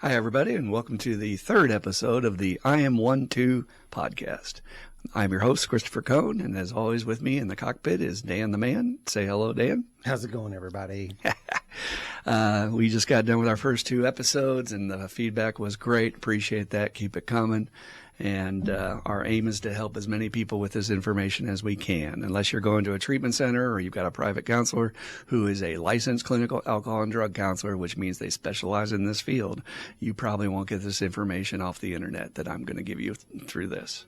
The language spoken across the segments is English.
Hi, everybody, and welcome to the third episode of the I Am 1-2 podcast. I'm your host, Christopher Cohn, and as always with me in the cockpit is Dan the Man. Say hello, Dan. How's it going, everybody? We just got done with our first two episodes, and the feedback was great. Appreciate that. Keep it coming. And our aim is to help as many people with this information as we can. Unless you're going to a treatment center or you've got a private counselor who is a licensed clinical alcohol and drug counselor, which means they specialize in this field, you probably won't get this information off the internet that I'm going to give you through this.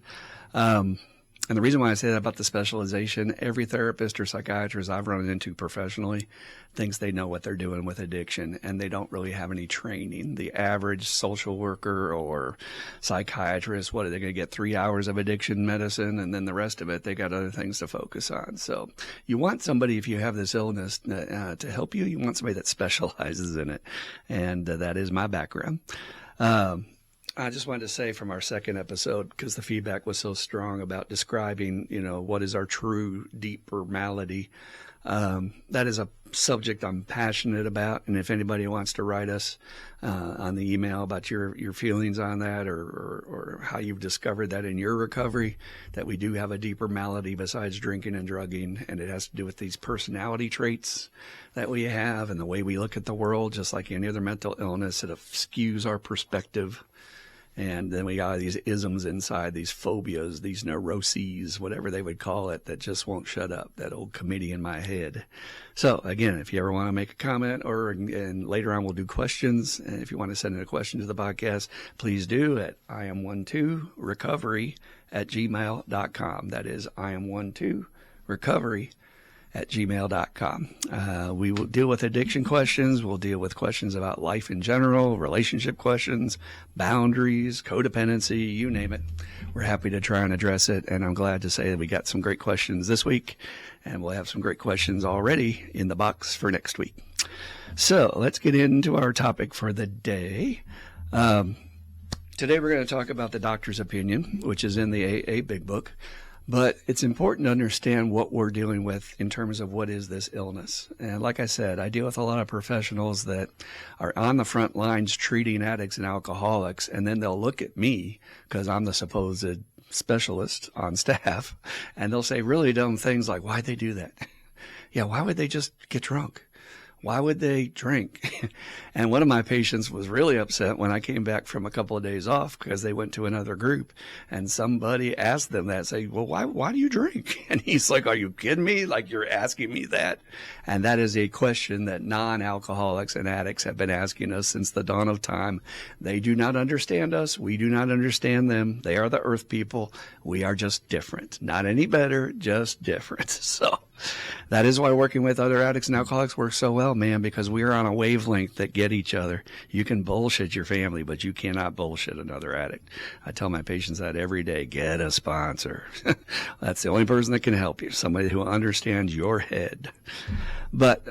And the reason why I say that about the specialization, every therapist or psychiatrist I've run into professionally thinks they know what they're doing with addiction, and they don't really have any training. The average social worker or psychiatrist, what are they going to get? 3 hours of addiction medicine, and then the rest of it, they got other things to focus on. So you want somebody, if you have this illness, to help you. You want somebody that specializes in it, and that is my background. I just wanted to say from our second episode, because the feedback was so strong about describing, what is our true, deeper malady. That is a subject I'm passionate about. And if anybody wants to write us on the email about your feelings on that or how you've discovered that in your recovery, that we do have a deeper malady besides drinking and drugging. And it has to do with these personality traits that we have and the way we look at the world, just like any other mental illness. It skews our perspective. And then we got these isms inside, these phobias, these neuroses, whatever they would call it, that just won't shut up, that old committee in my head. So, again, if you ever want to make a comment and later on we'll do questions, and if you want to send in a question to the podcast, please do at iam12recovery@gmail.com. That is iam12recovery@gmail.com. We will deal with addiction questions. We'll deal with questions about life in general, relationship questions, boundaries, codependency, you name it. We're happy to try and address it, and I'm glad to say that we got some great questions this week, and we'll have some great questions already in the box for next week. So let's get into our topic for the day. Today we're going to talk about the doctor's opinion, which is in the AA Big Book. But it's important to understand what we're dealing with in terms of what is this illness. And like I said, I deal with a lot of professionals that are on the front lines treating addicts and alcoholics, and then they'll look at me because I'm the supposed specialist on staff, and they'll say really dumb things like, why'd they do that? Yeah, why would they just get drunk? Why would they drink? And one of my patients was really upset when I came back from a couple of days off because they went to another group and somebody asked them that, say, well, why do you drink? And he's like, are you kidding me? Like, you're asking me that? And that is a question that non-alcoholics and addicts have been asking us since the dawn of time. They do not understand us. We do not understand them. They are the earth people. We are just different. Not any better, just different. So that is why working with other addicts and alcoholics works so well, man, because we are on a wavelength that get each other. You can bullshit your family, but you cannot bullshit another addict. I tell my patients that every day. Get a sponsor. That's the only person that can help you, somebody who understands your head. But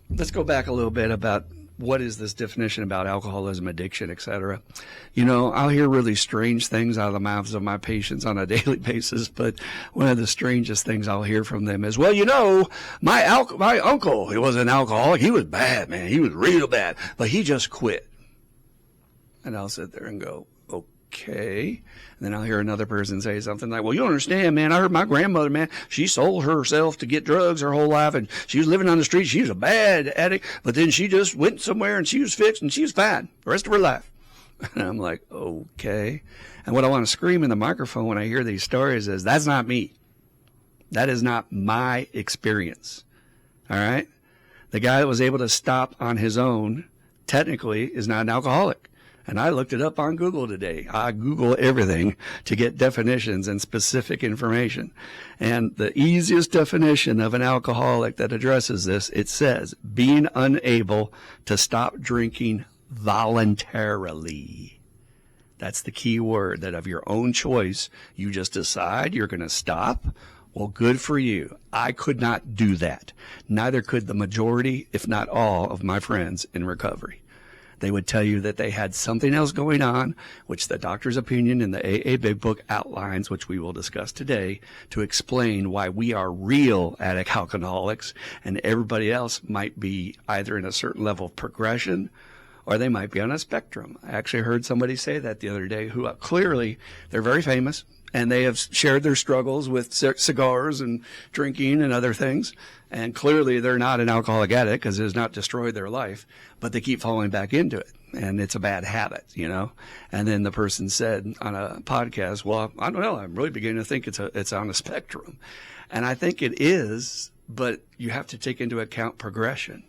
let's go back a little bit about what is this definition about alcoholism, addiction, etc. I'll hear really strange things out of the mouths of my patients on a daily basis, but one of the strangest things I'll hear from them is, well, my uncle, he was an alcoholic. He was bad, man. He was real bad, but he just quit. And I'll sit there and go, okay. And then I'll hear another person say something like, well, you don't understand, man. I heard my grandmother, man, she sold herself to get drugs her whole life, and she was living on the street. She was a bad addict, but then she just went somewhere and she was fixed and she was fine the rest of her life. And I'm like, okay. And what I want to scream in the microphone when I hear these stories is, that's not me. That is not my experience. All right? The guy that was able to stop on his own technically is not an alcoholic. And I looked it up on Google today. I Google everything to get definitions and specific information. And the easiest definition of an alcoholic that addresses this, it says, being unable to stop drinking voluntarily. That's the key word, that of your own choice, you just decide you're going to stop. Well, good for you. I could not do that. Neither could the majority, if not all, of my friends in recovery. They would tell you that they had something else going on, which the doctor's opinion in the AA Big Book outlines, which we will discuss today, to explain why we are real addict alcoholics and everybody else might be either in a certain level of progression or they might be on a spectrum. I actually heard somebody say that the other day who clearly they're very famous and they have shared their struggles with cigars and drinking and other things. And clearly they're not an alcoholic addict because it has not destroyed their life, but they keep falling back into it. And it's a bad habit, you know. And then the person said on a podcast, well, I don't know, I'm really beginning to think it's on a spectrum. And I think it is, but you have to take into account progression.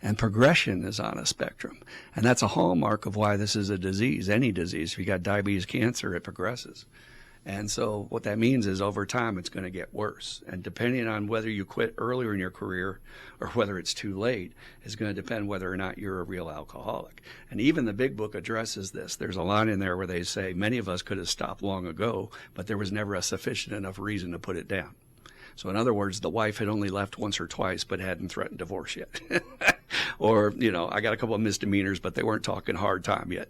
And progression is on a spectrum. And that's a hallmark of why this is a disease, any disease. If you got diabetes, cancer, it progresses. And so what that means is over time it's going to get worse. And depending on whether you quit earlier in your career or whether it's too late is going to depend whether or not you're a real alcoholic. And even the big book addresses this. There's a line in there where they say many of us could have stopped long ago, but there was never a sufficient enough reason to put it down. So in other words, the wife had only left once or twice, but hadn't threatened divorce yet. Or, you know, I got a couple of misdemeanors, but they weren't talking hard time yet.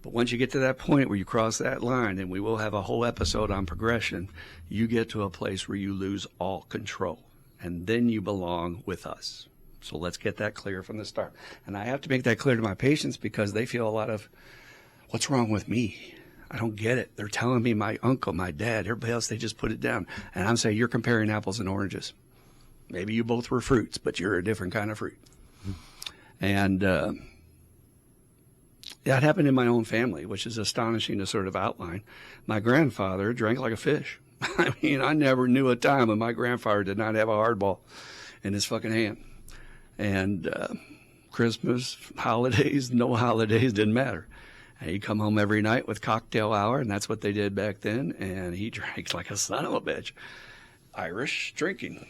But once you get to that point where you cross that line, and we will have a whole episode on progression, you get to a place where you lose all control. And then you belong with us. So let's get that clear from the start. And I have to make that clear to my patients because they feel a lot of, what's wrong with me? I don't get it. They're telling me my uncle, my dad, everybody else, they just put it down. And I'm saying, you're comparing apples and oranges. Maybe you both were fruits, but you're a different kind of fruit. And that happened in my own family, which is astonishing to sort of outline. My grandfather drank like a fish. I mean, I never knew a time when my grandfather did not have a hardball in his fucking hand. And Christmas, holidays, no holidays, didn't matter. And he'd come home every night with cocktail hour, and that's what they did back then. And he drank like a son of a bitch. Irish drinking.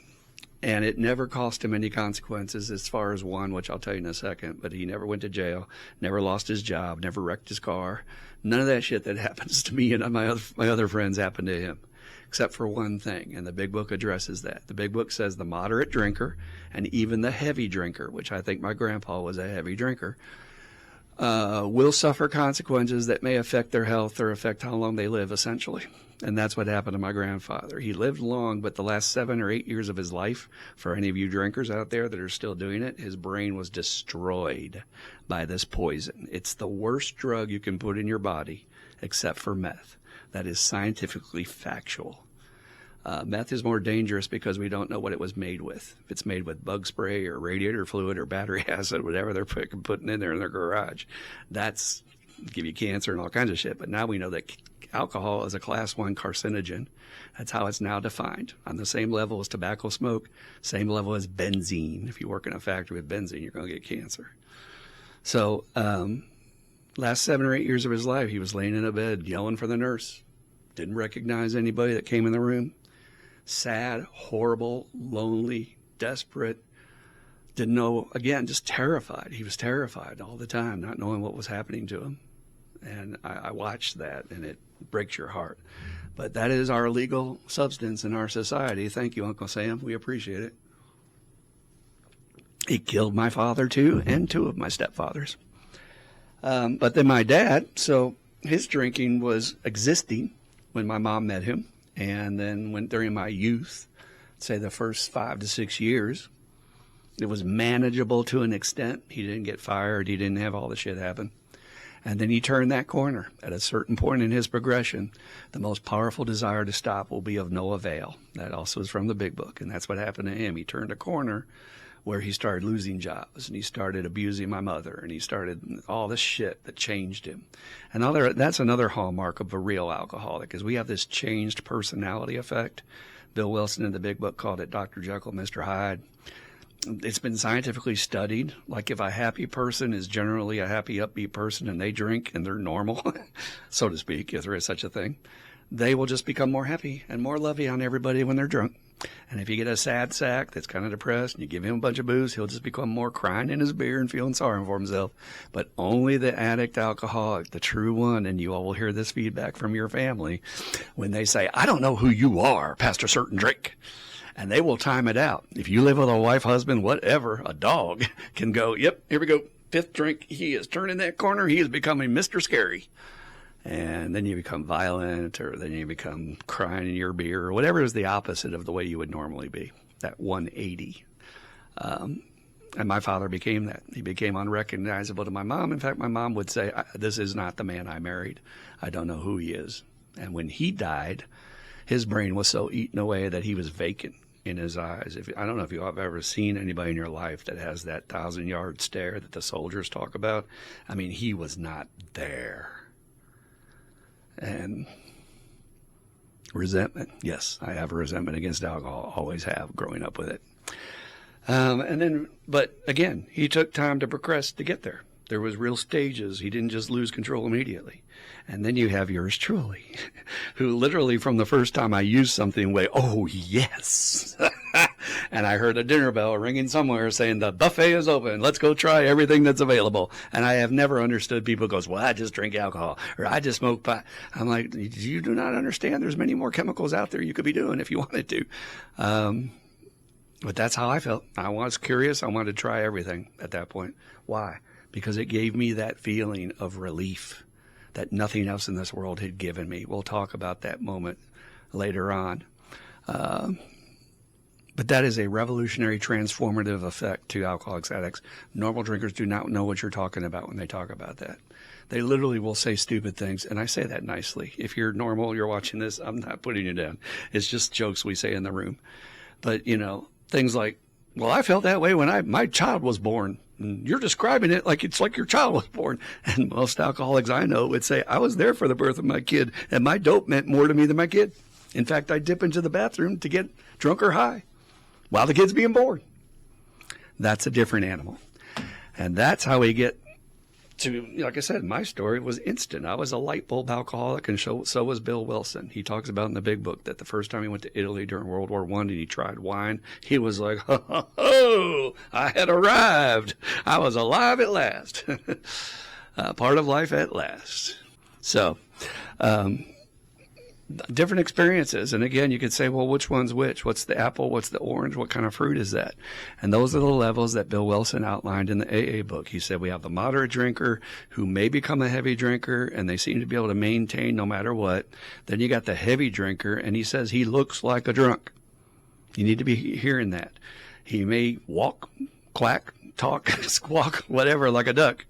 And it never cost him any consequences as far as one, which I'll tell you in a second. But he never went to jail, never lost his job, never wrecked his car. None of that shit that happens to me and my other friends happened to him, except for one thing. And the big book addresses that. The big book says the moderate drinker and even the heavy drinker, which I think my grandpa was a heavy drinker, will suffer consequences that may affect their health or affect how long they live, essentially. And that's what happened to my grandfather. He lived long, but the last 7 or 8 years of his life, for any of you drinkers out there that are still doing it, his brain was destroyed by this poison. It's the worst drug you can put in your body, except for meth. That is scientifically factual. Meth is more dangerous because we don't know what it was made with. If it's made with bug spray or radiator fluid or battery acid, whatever they're putting in there in their garage, that's give you cancer and all kinds of shit. But now we know that alcohol is a class 1 carcinogen. That's how it's now defined. On the same level as tobacco smoke, same level as benzene. If you work in a factory with benzene, you're going to get cancer. So last 7 or 8 years of his life, he was laying in a bed yelling for the nurse. Didn't recognize anybody that came in the room. Sad, horrible, lonely, desperate. Didn't know, again, just terrified. He was terrified all the time, not knowing what was happening to him. And I watched that, and it breaks your heart. But that is our legal substance in our society. Thank you, Uncle Sam. We appreciate it. He killed my father, too, and 2 of my stepfathers. But then my dad, so his drinking was existing when my mom met him. And then during my youth, say the first 5 to 6 years, it was manageable to an extent. He didn't get fired. He didn't have all the shit happen. And then he turned that corner. At a certain point in his progression, the most powerful desire to stop will be of no avail. That also is from the big book. And that's what happened to him. He turned a corner where he started losing jobs, and he started abusing my mother, and he started all this shit that changed him. And that's another hallmark of a real alcoholic, is we have this changed personality effect. Bill Wilson in the big book called it Dr. Jekyll, Mr. Hyde. It's been scientifically studied. Like if a happy person is generally a happy, upbeat person and they drink and they're normal, so to speak, if there is such a thing, they will just become more happy and more lovey on everybody when they're drunk. And if you get a sad sack that's kind of depressed and you give him a bunch of booze, he'll just become more crying in his beer and feeling sorry for himself. But only the addict alcoholic, the true one, and you all will hear this feedback from your family when they say, I don't know who you are past a certain drink. And they will time it out. If you live with a wife, husband, whatever, a dog can go, yep, here we go. 5th drink, he is turning that corner. He is becoming Mr. Scary. And then you become violent, or then you become crying in your beer, or whatever is the opposite of the way you would normally be, that 180. And And my father became that. He became unrecognizable to my mom. In fact, my mom would say, this is not the man I married. I don't know who he is. And when he died, his brain was so eaten away that he was vacant in his eyes. I don't know if you have ever seen anybody in your life that has that 1,000-yard stare that the soldiers talk about. I mean, he was not there. And resentment. Yes, I have a resentment against alcohol. Always have, growing up with it. But again, he took time to progress to get there. There was real stages. He didn't just lose control immediately. And then you have yours truly, who literally from the first time I used something went, oh, yes. And I heard a dinner bell ringing somewhere saying the buffet is open. Let's go try everything that's available. And I have never understood people goes, well, I just drink alcohol or I just smoke pot. I'm like, you do not understand. There's many more chemicals out there you could be doing if you wanted to. But that's how I felt. I was curious. I wanted to try everything at that point. Why? Because it gave me that feeling of relief that nothing else in this world had given me. We'll talk about that moment later on. But that is a revolutionary, transformative effect to alcoholics, addicts. Normal drinkers do not know what you're talking about when they talk about that. They literally will say stupid things, and I say that nicely. If you're normal, you're watching this, I'm not putting you down. It's just jokes we say in the room. But, things like, well, I felt that way when my child was born. And you're describing it like it's like your child was born. And most alcoholics I know would say, I was there for the birth of my kid, and my dope meant more to me than my kid. In fact, I dip into the bathroom to get drunk or high while the kid's being born. That's a different animal. And that's how we get to, like I said, my story was instant. I was a light bulb alcoholic, and so was Bill Wilson. He talks about in the big book that the first time he went to Italy during World War I and he tried wine, he was like, ho, I had arrived. I was alive at last. Part of life at last. So, different experiences. And again, you could say, well, which one's which? What's the apple? What's the orange? What kind of fruit is that? And those are the levels that Bill Wilson outlined in the AA book. He said we have the moderate drinker who may become a heavy drinker, and they seem to be able to maintain no matter what. Then you got the heavy drinker, and he says he looks like a drunk. You need to be hearing that. He may walk, quack, talk, squawk, whatever, like a duck,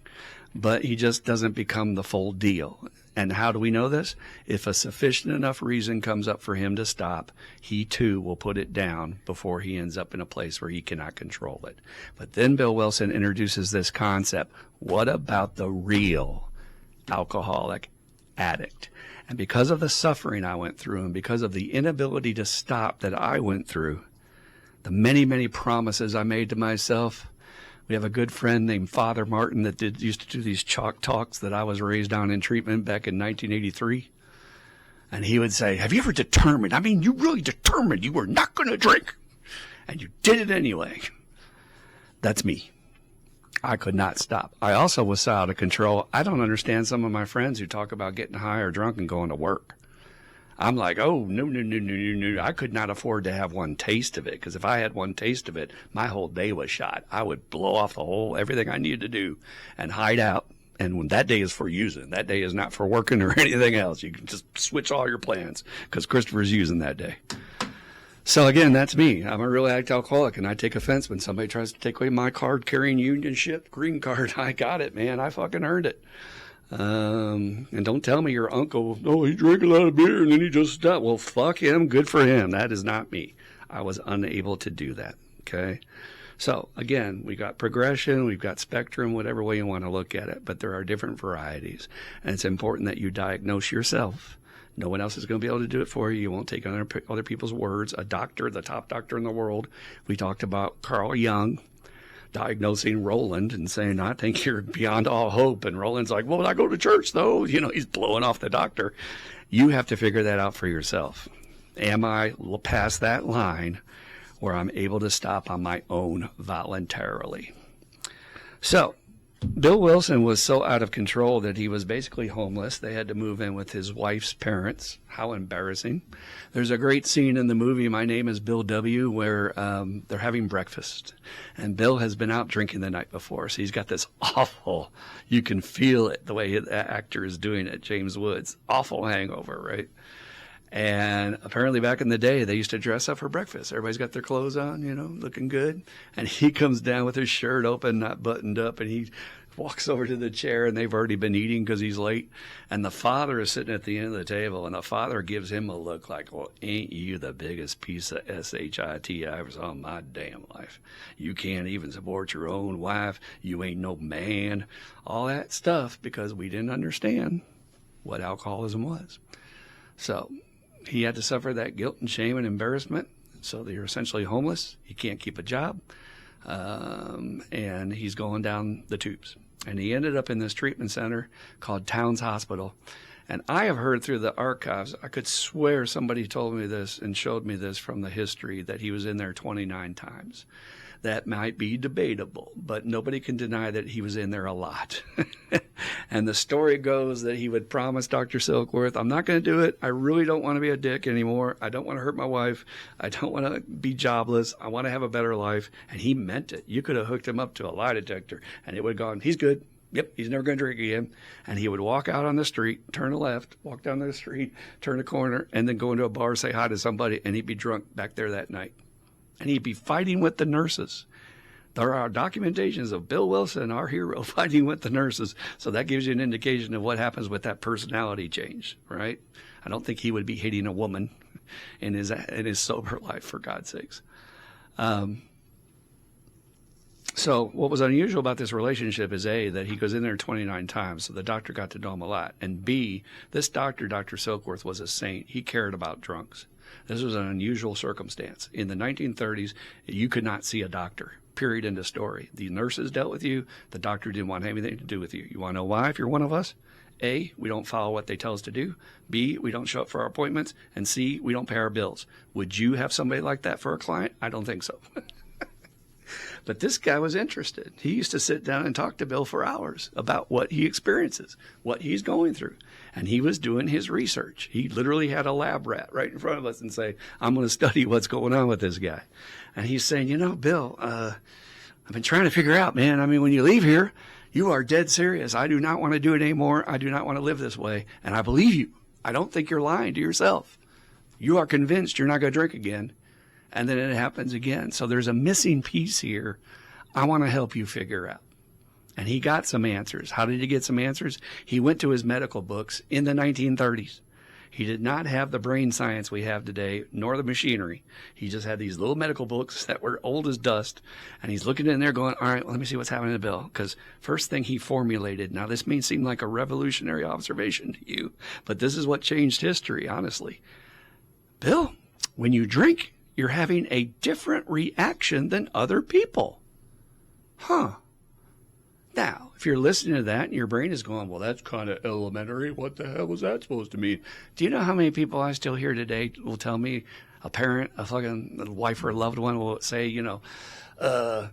but he just doesn't become the full deal. And how do we know this? If a sufficient enough reason comes up for him to stop, he too will put it down before he ends up in a place where he cannot control it. But then Bill Wilson introduces this concept. What about the real alcoholic addict? And because of the suffering I went through and because of the inability to stop that I went through, the many, many promises I made to myself. We have a good friend named Father Martin that used to do these chalk talks that I was raised on in treatment back in 1983. And he would say, have you ever determined, you really determined you were not going to drink, and you did it anyway. That's me. I could not stop. I also was so out of control. I don't understand some of my friends who talk about getting high or drunk and going to work. I'm like, oh, no. I could not afford to have one taste of it, because if I had one taste of it, my whole day was shot. I would blow off everything I needed to do and hide out. And when that day is for using, that day is not for working or anything else. You can just switch all your plans because Christopher's using that day. So again, that's me. I'm a real addict alcoholic, and I take offense when somebody tries to take away my card-carrying union shit, green card. I got it, man. I fucking earned it. And don't tell me your uncle, he drank a lot of beer and then he just stopped. Well, fuck him. Good for him. That is not me. I was unable to do that. Okay. So again, we got progression, we've got spectrum, whatever way you want to look at it, but there are different varieties, and it's important that you diagnose yourself. No one else is going to be able to do it for you. You won't take other people's words. A doctor, the top doctor in the world. We talked about Carl Jung diagnosing Roland and saying, I think you're beyond all hope. And Roland's like, well, I go to church, though. He's blowing off the doctor. You have to figure that out for yourself. Am I past that line where I'm able to stop on my own voluntarily? So Bill Wilson was so out of control that he was basically homeless. They had to move in with his wife's parents. How embarrassing. There's a great scene in the movie, My Name is Bill W., where they're having breakfast. And Bill has been out drinking the night before, so he's got this awful, you can feel it, the way the actor is doing it, James Woods, awful hangover, right? And apparently back in the day, they used to dress up for breakfast. Everybody's got their clothes on, looking good. And he comes down with his shirt open, not buttoned up, and he walks over to the chair, and they've already been eating because he's late. And the father is sitting at the end of the table, and the father gives him a look like, well, ain't you the biggest piece of shit I ever saw in my damn life? You can't even support your own wife. You ain't no man. All that stuff because we didn't understand what alcoholism was. So he had to suffer that guilt and shame and embarrassment. So you're essentially homeless. You can't keep a job. And he's going down the tubes. And he ended up in this treatment center called Towns Hospital. And I have heard through the archives, I could swear somebody told me this and showed me this from the history, that he was in there 29 times. That might be debatable, but nobody can deny that he was in there a lot. And the story goes that he would promise Dr. Silkworth, I'm not going to do it. I really don't want to be a dick anymore. I don't want to hurt my wife. I don't want to be jobless. I want to have a better life. And he meant it. You could have hooked him up to a lie detector and it would have gone, he's good. Yep, he's never going to drink again. And he would walk out on the street, turn to left, walk down the street, turn a corner, and then go into a bar, say hi to somebody, and he'd be drunk back there that night. And he'd be fighting with the nurses. There are documentations of Bill Wilson, our hero, fighting with the nurses. So that gives you an indication of what happens with that personality change, right? I don't think he would be hitting a woman in his sober life, for God's sakes. So what was unusual about this relationship is A, that he goes in there 29 times, so the doctor got to know him a lot. And B, this doctor, Dr. Silkworth, was a saint. He cared about drunks. This was an unusual circumstance. In the 1930s, you could not see a doctor, period, end of story. The nurses dealt with you. The doctor didn't want anything to do with you. You want to know why if you're one of us? A, we don't follow what they tell us to do. B, we don't show up for our appointments. And C, we don't pay our bills. Would you have somebody like that for a client? I don't think so. But this guy was interested. He used to sit down and talk to Bill for hours about what he experiences, what he's going through. And he was doing his research. He literally had a lab rat right in front of us and say, I'm going to study what's going on with this guy. And he's saying, Bill, I've been trying to figure out, man, when you leave here, you are dead serious. I do not want to do it anymore. I do not want to live this way. And I believe you. I don't think you're lying to yourself. You are convinced you're not going to drink again. And then it happens again. So there's a missing piece here I want to help you figure out. And he got some answers. How did he get some answers? He went to his medical books in the 1930s. He did not have the brain science we have today, nor the machinery. He just had these little medical books that were old as dust. And he's looking in there going, all right, let me see what's happening to Bill. Because first thing he formulated, now this may seem like a revolutionary observation to you, but this is what changed history, honestly. Bill, when you drink, you're having a different reaction than other people. Huh. Now, if you're listening to that and your brain is going, well, that's kind of elementary. What the hell was that supposed to mean? Do you know how many people I still hear today will tell me, a parent, a fucking wife or a loved one will say, I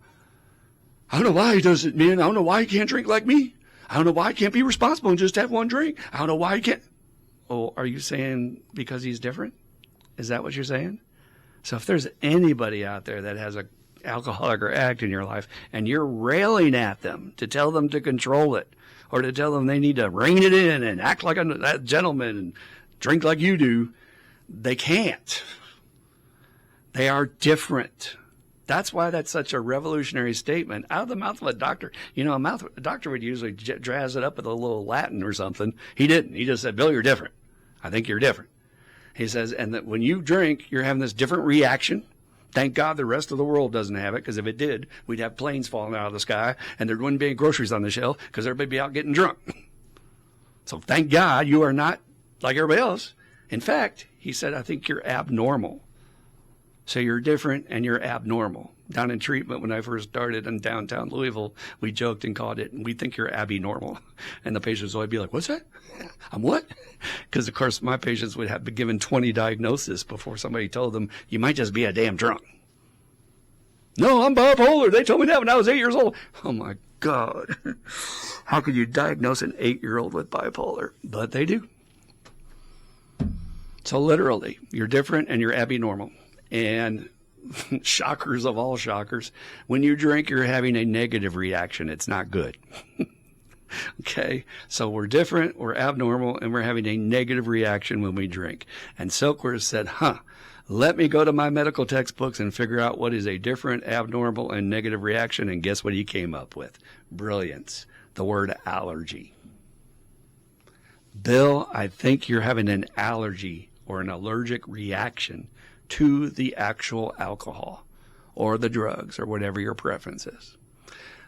don't know why he does it, man. I don't know why he can't drink like me. I don't know why he can't be responsible and just have one drink. I don't know why he can't. Oh, are you saying because he's different? Is that what you're saying? So if there's anybody out there that has an alcoholic or addict in your life and you're railing at them to tell them to control it or to tell them they need to rein it in and act like a gentleman and drink like you do, they can't. They are different. That's why that's such a revolutionary statement out of the mouth of a doctor. A doctor would usually jazz it up with a little Latin or something. He didn't. He just said, Bill, you're different. I think you're different. He says, and that when you drink, you're having this different reaction. Thank God the rest of the world doesn't have it, because if it did, we'd have planes falling out of the sky, and there wouldn't be any groceries on the shelf, because everybody'd be out getting drunk. So thank God you are not like everybody else. In fact, he said, I think you're abnormal. So you're different and you're abnormal. Down in treatment, when I first started in downtown Louisville, we joked and called it, we think you're abnormal. And the patients would always be like, what's that? I'm what? Because, of course, my patients would have been given 20 diagnoses before somebody told them, you might just be a damn drunk. No, I'm bipolar. They told me that when I was 8 years old. Oh, my God. How could you diagnose an 8-year-old with bipolar? But they do. So literally, you're different and you're abnormal. And shockers of all shockers, when you drink, you're having a negative reaction. It's not good. Okay, so we're different, we're abnormal, and we're having a negative reaction when we drink. And Silkworth said, let me go to my medical textbooks and figure out what is a different, abnormal, and negative reaction. And guess what he came up with? Brilliance. The word allergy. Bill, I think you're having an allergy or an allergic reaction to the actual alcohol or the drugs or whatever your preference is.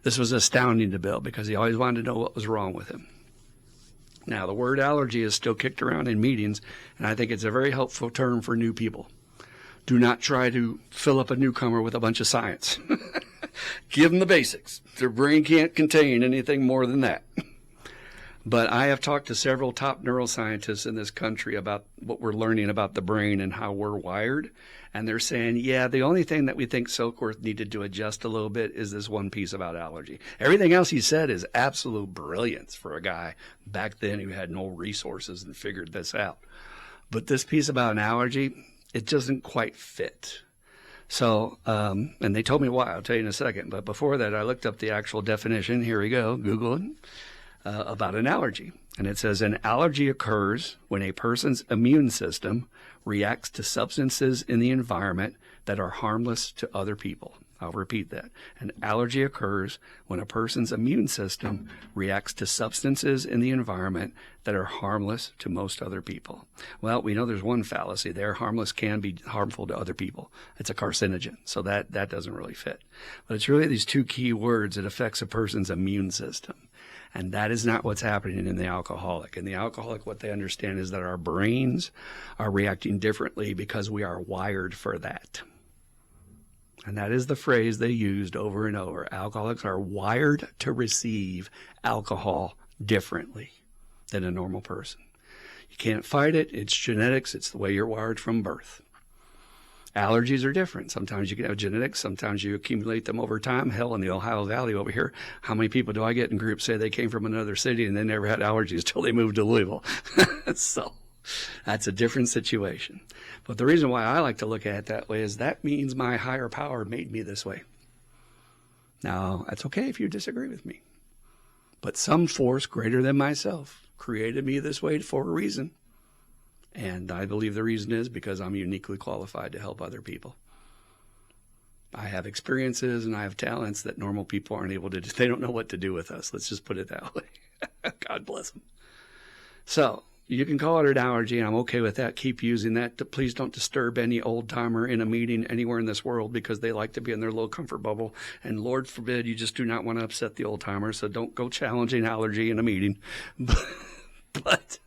This was astounding to Bill because he always wanted to know what was wrong with him. Now, the word allergy is still kicked around in meetings, and I think it's a very helpful term for new people. Do not try to fill up a newcomer with a bunch of science. Give them the basics. Their brain can't contain anything more than that. But I have talked to several top neuroscientists in this country about what we're learning about the brain and how we're wired. And they're saying, yeah, the only thing that we think Silkworth needed to adjust a little bit is this one piece about allergy. Everything else he said is absolute brilliance for a guy back then who had no resources and figured this out. But this piece about an allergy, it doesn't quite fit. So, and they told me why. I'll tell you in a second. But before that, I looked up the actual definition. Here we go. Google it. About an allergy. And it says an allergy occurs when a person's immune system reacts to substances in the environment that are harmless to other people. I'll repeat that. An allergy occurs when a person's immune system reacts to substances in the environment that are harmless to most other people. Well, we know there's one fallacy there. Harmless can be harmful to other people. It's a carcinogen, so that doesn't really fit. But it's really these two key words. It affects a person's immune system. And that is not what's happening in the alcoholic. In the alcoholic, what they understand is that our brains are reacting differently because we are wired for that. And that is the phrase they used over and over. Alcoholics are wired to receive alcohol differently than a normal person. You can't fight it. It's genetics. It's the way you're wired from birth. Allergies are different. Sometimes you can have genetics. Sometimes you accumulate them over time. Hell, in the Ohio Valley over here, how many people do I get in groups say they came from another city and they never had allergies till they moved to Louisville? So that's a different situation. But the reason why I like to look at it that way is that means my higher power made me this way. Now, that's okay if you disagree with me. But some force greater than myself created me this way for a reason. And I believe the reason is because I'm uniquely qualified to help other people. I have experiences and I have talents that normal people aren't able to do. They don't know what to do with us. Let's just put it that way. God bless them. So you can call it an allergy, and I'm okay with that. Keep using that. Please don't disturb any old timer in a meeting anywhere in this world because they like to be in their little comfort bubble. And Lord forbid, you just do not want to upset the old timer. So don't go challenging allergy in a meeting. But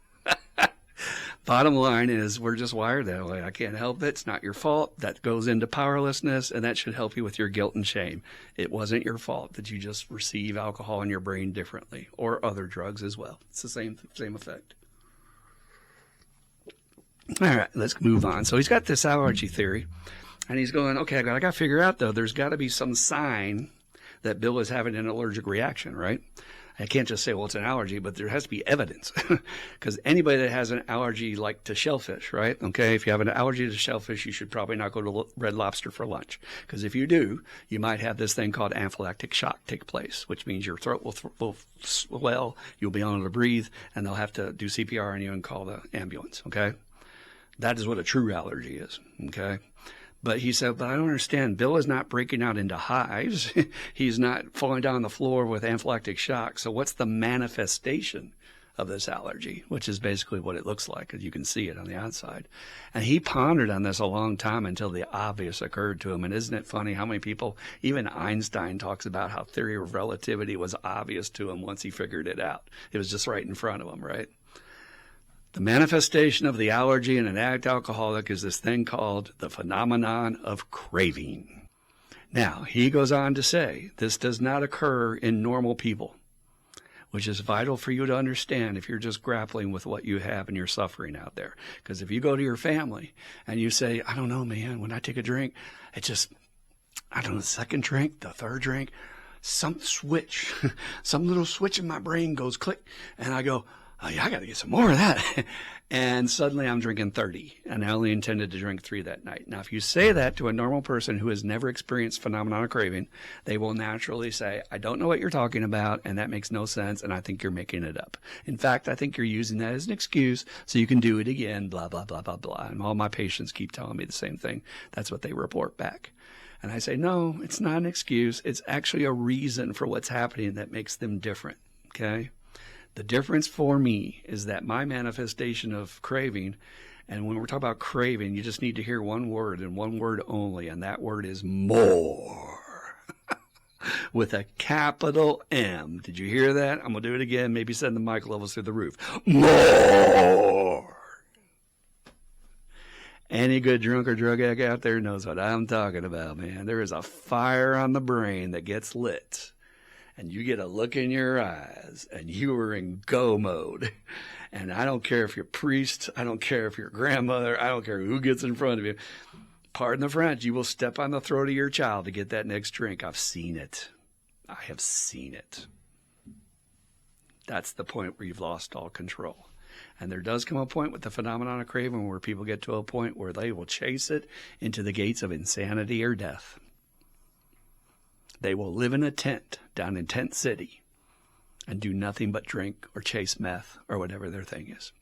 bottom line is we're just wired that way. I can't help it. It's not your fault. That goes into powerlessness, and that should help you with your guilt and shame. It wasn't your fault that you just receive alcohol in your brain differently, or other drugs as well. It's the same effect. All right, let's move on. So he's got this allergy theory, and he's going, okay, I got to figure out, though, there's got to be some sign that Bill is having an allergic reaction, right? I can't just say, well, it's an allergy, but there has to be evidence. Because anybody that has an allergy like to shellfish, right? Okay, if you have an allergy to shellfish, you should probably not go to Red Lobster for lunch. Because if you do, you might have this thing called anaphylactic shock take place, which means your throat will swell, you'll be unable to breathe, and they'll have to do CPR on you and call the ambulance, okay? That is what a true allergy is, okay? But he said, but I don't understand. Bill is not breaking out into hives. He's not falling down on the floor with anaphylactic shock. So what's the manifestation of this allergy, which is basically what it looks like, as you can see it on the outside. And he pondered on this a long time until the obvious occurred to him. And isn't it funny how many people, even Einstein talks about how theory of relativity was obvious to him once he figured it out. It was just right in front of him, right? The manifestation of the allergy in an addict alcoholic is this thing called the phenomenon of craving. Now, he goes on to say, this does not occur in normal people, which is vital for you to understand if you're just grappling with what you have and you're suffering out there. Because if you go to your family and you say, I don't know, man, when I take a drink, it just, I don't know, the second drink, the third drink, some switch, some little switch in my brain goes click, and I go, oh yeah, I got to get some more of that. And suddenly I'm drinking 30, and I only intended to drink 3 that night. Now, if you say that to a normal person who has never experienced phenomenon of craving, they will naturally say, I don't know what you're talking about, and that makes no sense, and I think you're making it up. In fact, I think you're using that as an excuse so you can do it again, blah, blah, blah, blah, blah. And all my patients keep telling me the same thing. That's what they report back. And I say, no, it's not an excuse. It's actually a reason for what's happening that makes them different, okay? The difference for me is that my manifestation of craving, and when we're talking about craving, you just need to hear one word and one word only, and that word is more. With a capital M. Did you hear that? I'm going to do it again, maybe send the mic levels through the roof. More. Any good drunk or drug addict out there knows what I'm talking about, man. There is a fire on the brain that gets lit. And you get a look in your eyes, and you are in go mode. And I don't care if you're a priest, I don't care if you're a grandmother, I don't care who gets in front of you. Pardon the French, you will step on the throat of your child to get that next drink. I've seen it. I have seen it. That's the point where you've lost all control. And there does come a point with the phenomenon of craving where people get to a point where they will chase it into the gates of insanity or death. They will live in a tent down in Tent City and do nothing but drink or chase meth or whatever their thing is.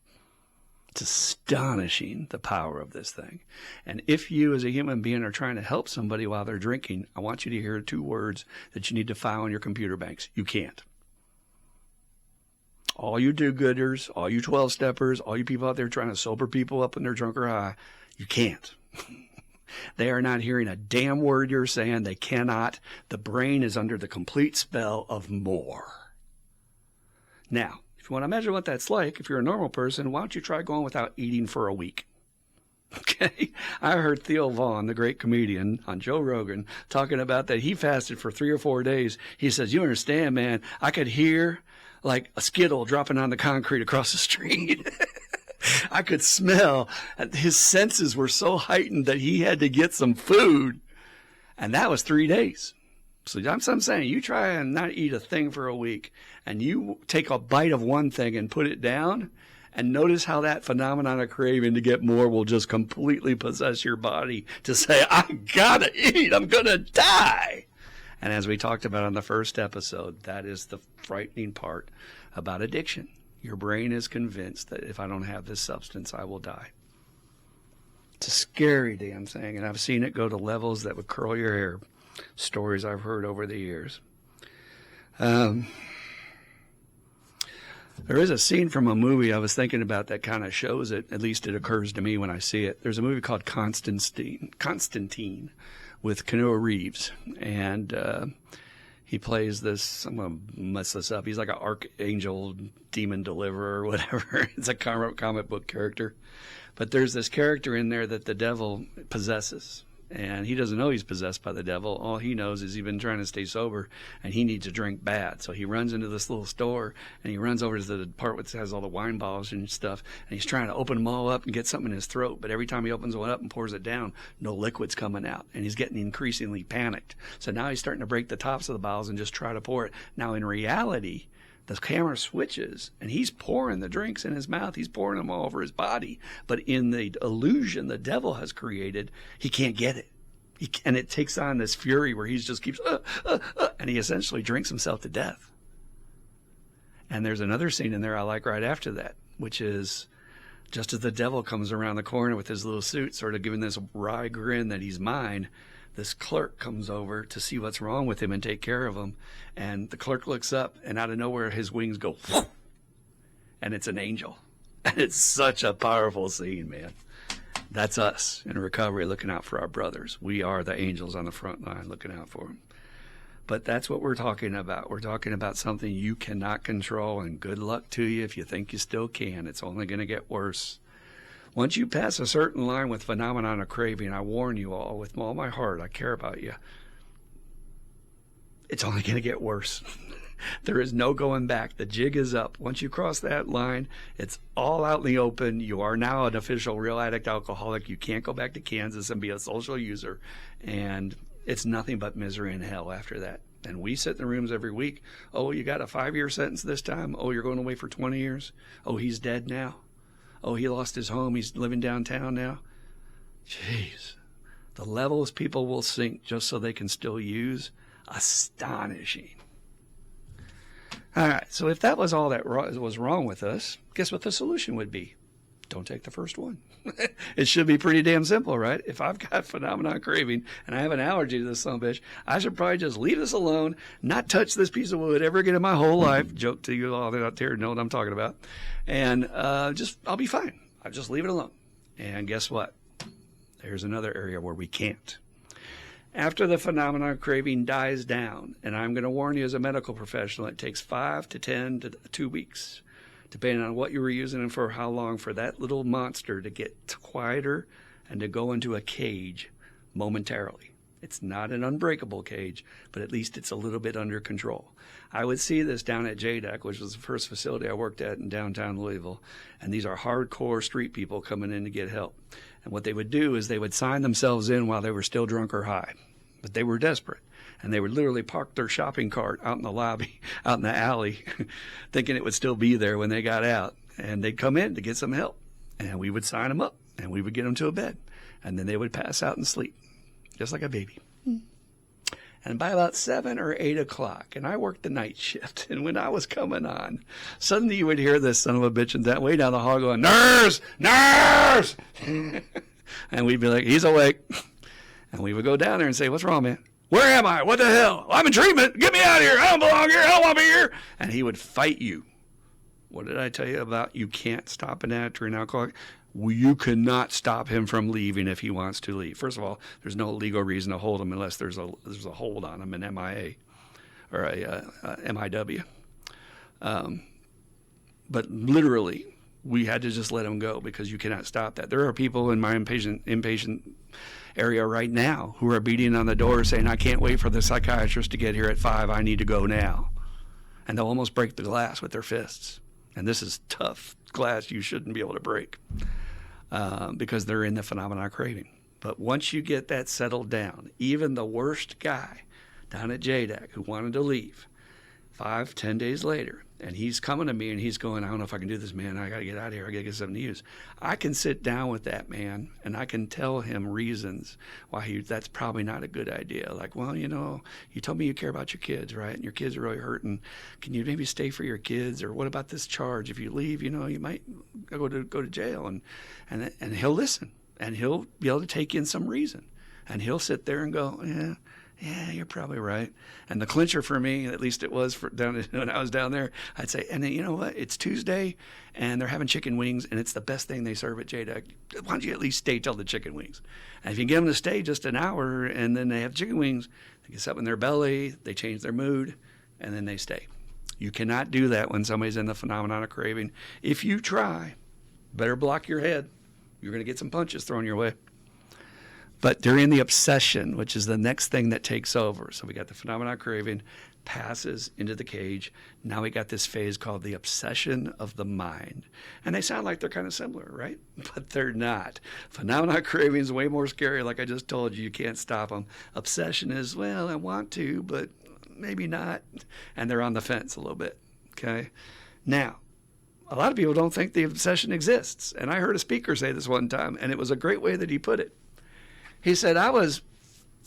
It's astonishing, the power of this thing. And if you as a human being are trying to help somebody while they're drinking, I want you to hear 2 words that you need to file in your computer banks. You can't. All you do-gooders, all you 12-steppers, all you people out there trying to sober people up when they're drunk or high, you can't. They are not hearing a damn word you're saying. They cannot. The brain is under the complete spell of more. Now, if you want to measure what that's like, if you're a normal person, why don't you try going without eating for a week? Okay? I heard Theo Vaughn, the great comedian, on Joe Rogan, talking about that he fasted for 3 or 4 days. He says, you understand, man, I could hear like a Skittle dropping on the concrete across the street. I could smell. His senses were so heightened that he had to get some food. And that was 3 days. So I'm saying, you try and not eat a thing for a week, and you take a bite of one thing and put it down, and notice how that phenomenon of craving to get more will just completely possess your body to say, I gotta eat, I'm gonna die. And as we talked about on the first episode, that is the frightening part about addiction. Your brain is convinced that if I don't have this substance, I will die. It's a scary damn thing, and I've seen it go to levels that would curl your hair. Stories I've heard over the years. There is a scene from a movie I was thinking about that kind of shows it. At least it occurs to me when I see it. There's a movie called Constantine with Keanu Reeves, and he plays this, I'm going to mess this up, he's like an archangel demon deliverer or whatever. It's a comic book character. But there's this character in there that the devil possesses. And he doesn't know he's possessed by the devil. All he knows is he's been trying to stay sober, and he needs to drink bad. So he runs into this little store, and he runs over to the part that has all the wine bottles and stuff, and he's trying to open them all up and get something in his throat. But every time he opens one up and pours it down, no liquid's coming out, and he's getting increasingly panicked. So now he's starting to break the tops of the bottles and just try to pour it. Now, in reality, the camera switches, and he's pouring the drinks in his mouth. He's pouring them all over his body. But in the illusion the devil has created, he can't get it. And it takes on this fury where he just keeps, and he essentially drinks himself to death. And there's another scene in there I like right after that, which is just as the devil comes around the corner with his little suit, sort of giving this wry grin that he's mine, this clerk comes over to see what's wrong with him and take care of him. And the clerk looks up, and out of nowhere, his wings go, whoosh, and it's an angel. And it's such a powerful scene, man. That's us in recovery looking out for our brothers. We are the angels on the front line looking out for them. But that's what we're talking about. We're talking about something you cannot control, and good luck to you if you think you still can. It's only going to get worse. Once you pass a certain line with phenomenon of craving, I warn you all with all my heart, I care about you. It's only going to get worse. There is no going back. The jig is up. Once you cross that line, it's all out in the open. You are now an official real addict alcoholic. You can't go back to Kansas and be a social user. And it's nothing but misery and hell after that. And we sit in the rooms every week. Oh, you got a 5-year sentence this time. Oh, you're going away for 20 years. Oh, he's dead now. Oh, he lost his home. He's living downtown now. Jeez. The levels people will sink just so they can still use, astonishing. All right, so if that was all that was wrong with us, guess what the solution would be? Don't take the first one. It should be pretty damn simple, right? If I've got phenomenon craving and I have an allergy to this son of a bitch, I should probably just leave this alone, not touch this piece of wood ever again in my whole life. Joke to you all out there know what I'm talking about. And I'll be fine. I'll just leave it alone. And guess what? There's another area where we can't. After the phenomenon craving dies down, and I'm going to warn you as a medical professional, it takes 5 to 10 to 2 weeks, depending on what you were using and for how long, for that little monster to get quieter and to go into a cage momentarily. It's not an unbreakable cage, but at least it's a little bit under control. I would see this down at JDAC, which was the first facility I worked at in downtown Louisville, and these are hardcore street people coming in to get help. And what they would do is they would sign themselves in while they were still drunk or high, but they were desperate. And they would literally park their shopping cart out in the lobby, out in the alley, thinking it would still be there when they got out. And they'd come in to get some help. And we would sign them up, and we would get them to a bed. And then they would pass out and sleep, just like a baby. And by about 7 or 8 o'clock, and I worked the night shift, and when I was coming on, suddenly you would hear this son of a bitch and that way down the hall going, "Nurse! Nurse!" And we'd be like, "He's awake." And we would go down there and say, "What's wrong, man? Where am I? What the hell? I'm in treatment. Get me out of here. I don't belong here. I don't want to be here." And he would fight you. What did I tell you about you can't stop an addict or an alcoholic? Well, you cannot stop him from leaving if he wants to leave. First of all, there's no legal reason to hold him unless there's a hold on him, an MIA or a MIW. But literally, we had to just let him go because you cannot stop that. There are people in my inpatient area right now who are beating on the door saying, "I can't wait for the psychiatrist to get here at 5. I need to go now." And they'll almost break the glass with their fists. And this is tough glass you shouldn't be able to break because they're in the phenomenon craving. But once you get that settled down, even the worst guy down at JDAC who wanted to leave, 5, 10 days later, and he's coming to me and he's going, "I don't know if I can do this, man. I got to get out of here. I got to get something to use." I can sit down with that man and I can tell him reasons why that's probably not a good idea. Like, "Well, you told me you care about your kids, right? And your kids are really hurting. Can you maybe stay for your kids? Or what about this charge? If you leave, you might go to jail." And he'll listen and he'll be able to take in some reason. And he'll sit there and go, "Yeah, you're probably right." And the clincher for me, at least it was when I was down there, I'd say, "And then, you know what? It's Tuesday, and they're having chicken wings, and it's the best thing they serve at JDAC. Why don't you at least stay till the chicken wings? And if you get them to stay just an hour, and then they have chicken wings, they get something in their belly, they change their mood, and then they stay." You cannot do that when somebody's in the phenomenon of craving. If you try, better block your head. You're going to get some punches thrown your way. But during the obsession, which is the next thing that takes over, so we got the phenomenon craving, passes into the cage. Now we got this phase called the obsession of the mind. And they sound like they're kind of similar, right? But they're not. Phenomenon craving is way more scary. Like I just told you, you can't stop them. Obsession is, well, I want to, but maybe not. And they're on the fence a little bit, okay? Now, a lot of people don't think the obsession exists. And I heard a speaker say this one time, and it was a great way that he put it. He said, I was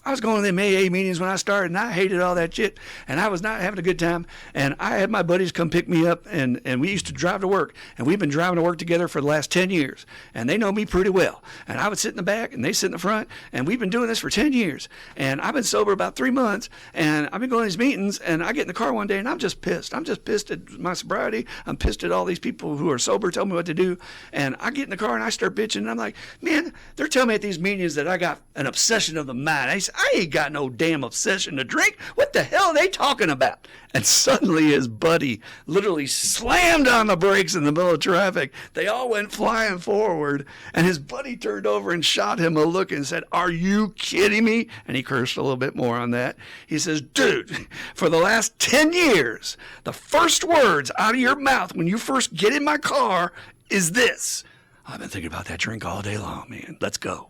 going to them AA meetings when I started, and I hated all that shit, and I was not having a good time, and I had my buddies come pick me up, and we used to drive to work, and we've been driving to work together for the last 10 years, and they know me pretty well, and I would sit in the back, and they sit in the front, and we've been doing this for 10 years, and I've been sober about 3 months, and I've been going to these meetings, and I get in the car one day, and I'm just pissed. I'm just pissed at my sobriety. I'm pissed at all these people who are sober telling me what to do, and I get in the car, and I start bitching, and I'm like, man, they're telling me at these meetings that I got an obsession of the mind. I ain't got no damn obsession to drink. What the hell are they talking about? And suddenly his buddy literally slammed on the brakes in the middle of traffic. They all went flying forward, and his buddy turned over and shot him a look and said, "Are you kidding me?" And he cursed a little bit more on that. He says, "Dude, for the last 10 years, the first words out of your mouth when you first get in my car is this: I've been thinking about that drink all day long, man. Let's go."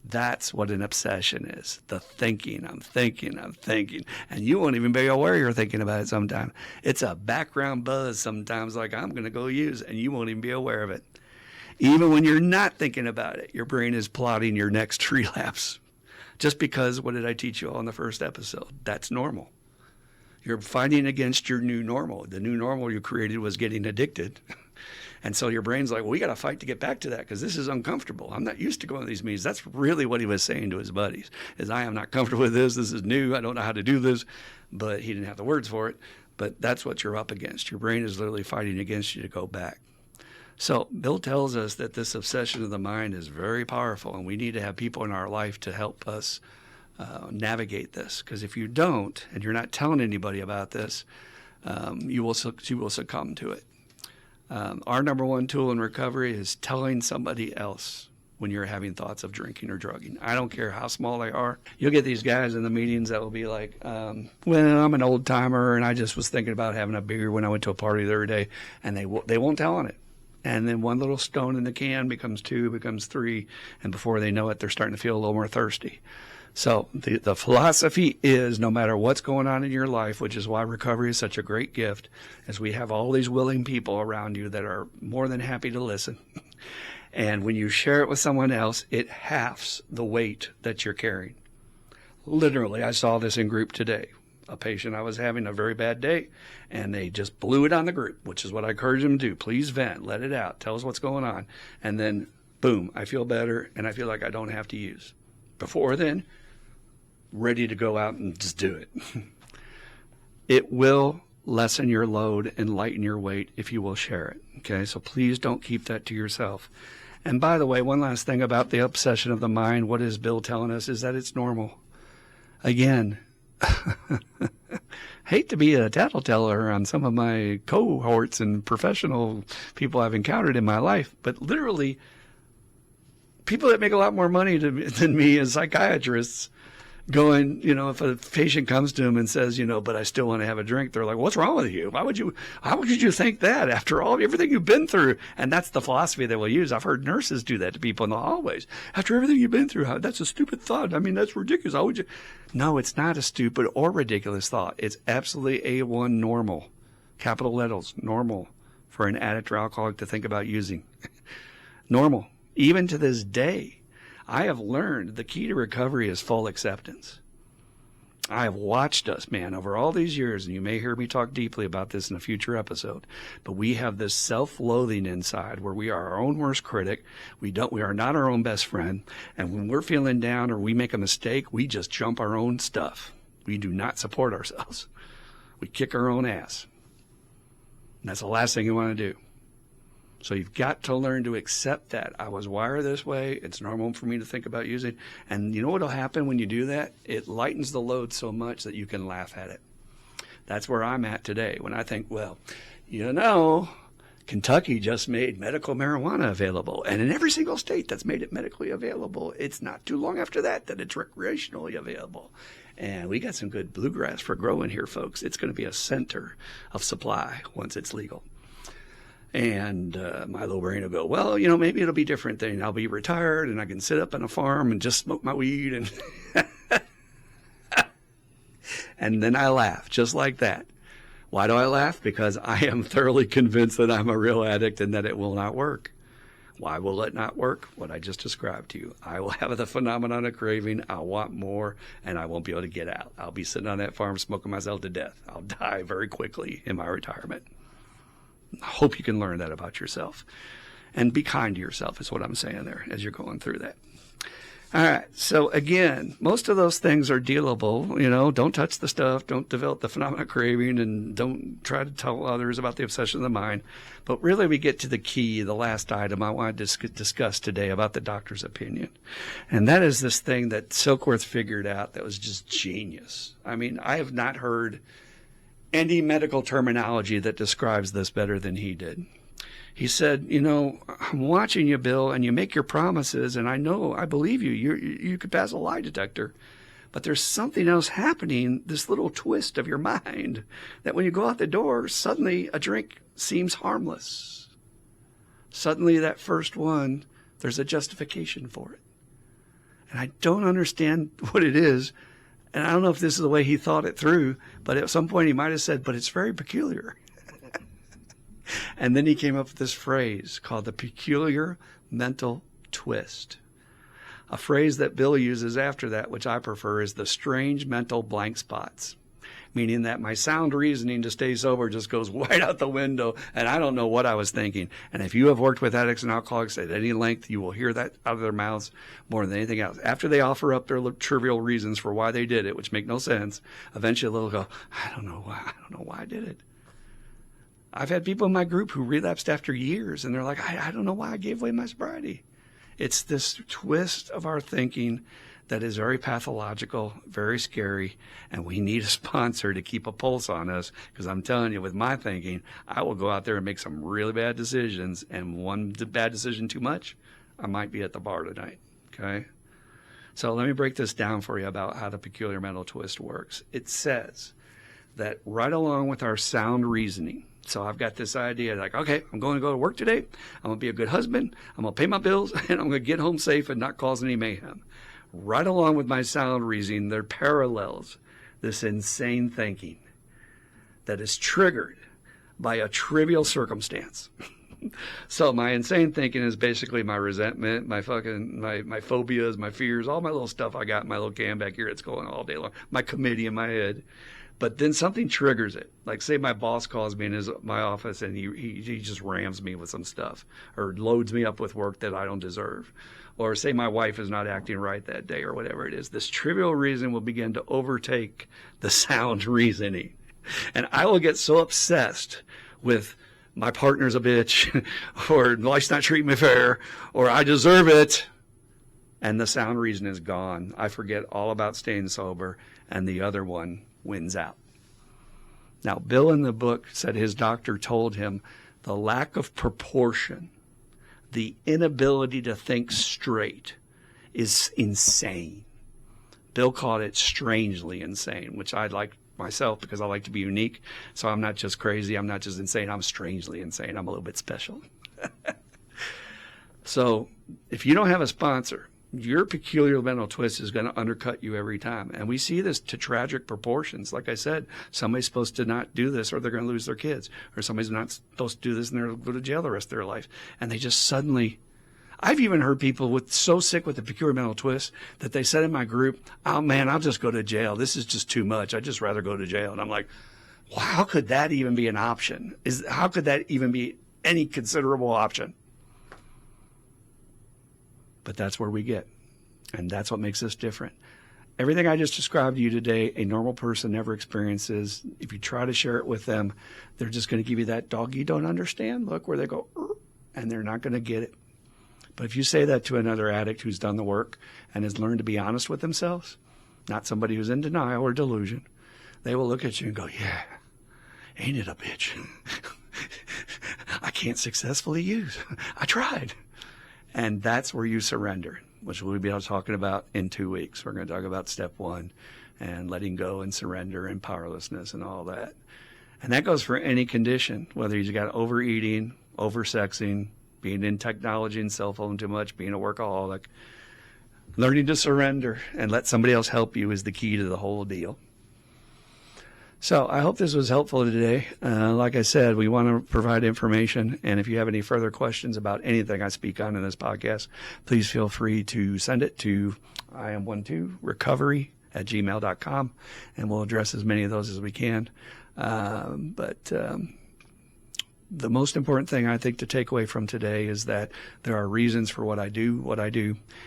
That's what an obsession is. The thinking, I'm thinking. And you won't even be aware you're thinking about it sometimes. It's a background buzz sometimes, like I'm going to go use, and you won't even be aware of it. Even when you're not thinking about it, your brain is plotting your next relapse. Just because, what did I teach you all in the first episode? That's normal. You're fighting against your new normal. The new normal you created was getting addicted. And so your brain's like, well, we got to fight to get back to that because this is uncomfortable. I'm not used to going to these meetings. That's really what he was saying to his buddies, is I am not comfortable with this. This is new. I don't know how to do this. But he didn't have the words for it. But that's what you're up against. Your brain is literally fighting against you to go back. So Bill tells us that this obsession of the mind is very powerful, and we need to have people in our life to help us navigate this. Because if you don't, and you're not telling anybody about this, you will succumb to it. Our number one tool in recovery is telling somebody else when you're having thoughts of drinking or drugging. I don't care how small they are. You'll get these guys in the meetings that will be like, well, I'm an old timer and I just was thinking about having a beer when I went to a party the other day, and they won't tell on it. And then one little stone in the can becomes 2, becomes 3, and before they know it, they're starting to feel a little more thirsty. So the philosophy is, no matter what's going on in your life, which is why recovery is such a great gift, is we have all these willing people around you that are more than happy to listen. And when you share it with someone else, it halves the weight that you're carrying. Literally, I saw this in group today. A patient I was having a very bad day, and they just blew it on the group, which is what I encourage them to do. Please vent, let it out, tell us what's going on. And then, boom, I feel better, and I feel like I don't have to use. Before then, ready to go out and just do it. It will lessen your load and lighten your weight if you will share it. Okay, so please don't keep that to yourself. And by the way, one last thing about the obsession of the mind, what is Bill telling us is that it's normal. Again, hate to be a tattleteller on some of my cohorts and professional people I've encountered in my life, but literally people that make a lot more money than me as psychiatrists going, if a patient comes to him and says, but I still want to have a drink, they're like, what's wrong with you? How would you think that after everything you've been through? And that's the philosophy they will use. I've heard nurses do that to people in the hallways. After everything you've been through, that's a stupid thought. I mean, that's ridiculous. How would you? No, it's not a stupid or ridiculous thought. It's absolutely A1 normal, capital letters, normal for an addict or alcoholic to think about using. Normal. Even to this day, I have learned the key to recovery is full acceptance. I have watched us, man, over all these years, and you may hear me talk deeply about this in a future episode, but we have this self-loathing inside where we are our own worst critic. We are not our own best friend. And when we're feeling down or we make a mistake, we just jump our own stuff. We do not support ourselves. We kick our own ass. And that's the last thing you want to do. So you've got to learn to accept that. I was wired this way. It's normal for me to think about using. And you know what will happen when you do that? It lightens the load so much that you can laugh at it. That's where I'm at today. When I think, well, Kentucky just made medical marijuana available. And in every single state that's made it medically available, it's not too long after that it's recreationally available. And we got some good bluegrass for growing here, folks. It's going to be a center of supply once it's legal. And my little brain will go, well, maybe it'll be different then. I'll be retired and I can sit up on a farm and just smoke my weed. And and then I laugh just like that. Why do I laugh? Because I am thoroughly convinced that I'm a real addict and that it will not work. Why will it not work? What I just described to you. I will have the phenomenon of craving. I'll want more, and I won't be able to get out. I'll be sitting on that farm smoking myself to death. I'll die very quickly in my retirement. I hope you can learn that about yourself. And be kind to yourself is what I'm saying there as you're going through that. All right. So again, most of those things are dealable. Don't touch the stuff. Don't develop the phenomenon of craving, and don't try to tell others about the obsession of the mind. But really we get to the key, the last item I want to discuss today about the doctor's opinion. And that is this thing that Silkworth figured out that was just genius. I mean, I have not heard any medical terminology that describes this better than he did. He said, I'm watching you, Bill, and you make your promises, and I believe you. You could pass a lie detector. But there's something else happening, this little twist of your mind, that when you go out the door, suddenly a drink seems harmless. Suddenly that first one, there's a justification for it. And I don't understand what it is. And I don't know if this is the way he thought it through, but at some point he might have said, but it's very peculiar. And then he came up with this phrase called the peculiar mental twist. A phrase that Bill uses after that, which I prefer, is the strange mental blank spots. Meaning that my sound reasoning to stay sober just goes right out the window, and I don't know what I was thinking. And if you have worked with addicts and alcoholics at any length, you will hear that out of their mouths more than anything else. After they offer up their trivial reasons for why they did it, which make no sense, eventually they'll go, I don't know why I did it. I've had people in my group who relapsed after years, and they're like, I don't know why I gave away my sobriety. It's this twist of our thinking that is very pathological, very scary, and we need a sponsor to keep a pulse on us, because I'm telling you, with my thinking, I will go out there and make some really bad decisions, and one bad decision too much, I might be at the bar tonight, okay? So let me break this down for you about how the peculiar mental twist works. It says that right along with our sound reasoning, so I've got this idea like, okay, I'm going to go to work today, I'm going to be a good husband, I'm going to pay my bills, and I'm going to get home safe and not cause any mayhem. Right along with my sound reasoning, there parallels this insane thinking that is triggered by a trivial circumstance. So my insane thinking is basically my resentment, my phobias, my fears, all my little stuff I got in my little can back here that's going all day long, my committee in my head. But then something triggers it. Like, say my boss calls me in my office and he just rams me with some stuff or loads me up with work that I don't deserve. Or say my wife is not acting right that day or whatever it is. This trivial reason will begin to overtake the sound reasoning. And I will get so obsessed with my partner's a bitch or life's not treating me fair or I deserve it. And the sound reason is gone. I forget all about staying sober and the other one wins out. Now, Bill in the book said his doctor told him the lack of proportion, the inability to think straight is insane. Bill called it strangely insane, which I like myself because I like to be unique. So I'm not just crazy. I'm not just insane. I'm strangely insane. I'm a little bit special. So if you don't have a sponsor, your peculiar mental twist is going to undercut you every time. And we see this to tragic proportions. Like I said, somebody's supposed to not do this or they're going to lose their kids. Or somebody's not supposed to do this and they're going to go to jail the rest of their life. And they just suddenly... I've even heard people so sick with the peculiar mental twist that they said in my group, oh man, I'll just go to jail. This is just too much. I'd just rather go to jail. And I'm like, wow, how could that even be an option? How could that even be any considerable option? But that's where we get. And that's what makes us different. Everything I just described to you today, a normal person never experiences. If you try to share it with them, they're just going to give you that dog you don't understand look where they go, and they're not going to get it. But if you say that to another addict who's done the work and has learned to be honest with themselves, not somebody who's in denial or delusion, they will look at you and go, yeah, ain't it a bitch? I can't successfully use. I tried. And that's where you surrender, which we'll be talking about in 2 weeks. We're going to talk about step 1 and letting go and surrender and powerlessness and all that. And that goes for any condition, whether you've got overeating, oversexing, being in technology and cell phone too much, being a workaholic. Learning to surrender and let somebody else help you is the key to the whole deal. So I hope this was helpful today. Like I said, we want to provide information. And if you have any further questions about anything I speak on in this podcast, please feel free to send it to iam12recovery@gmail.com, and we'll address as many of those as we can. The most important thing I think to take away from today is that there are reasons for what I do.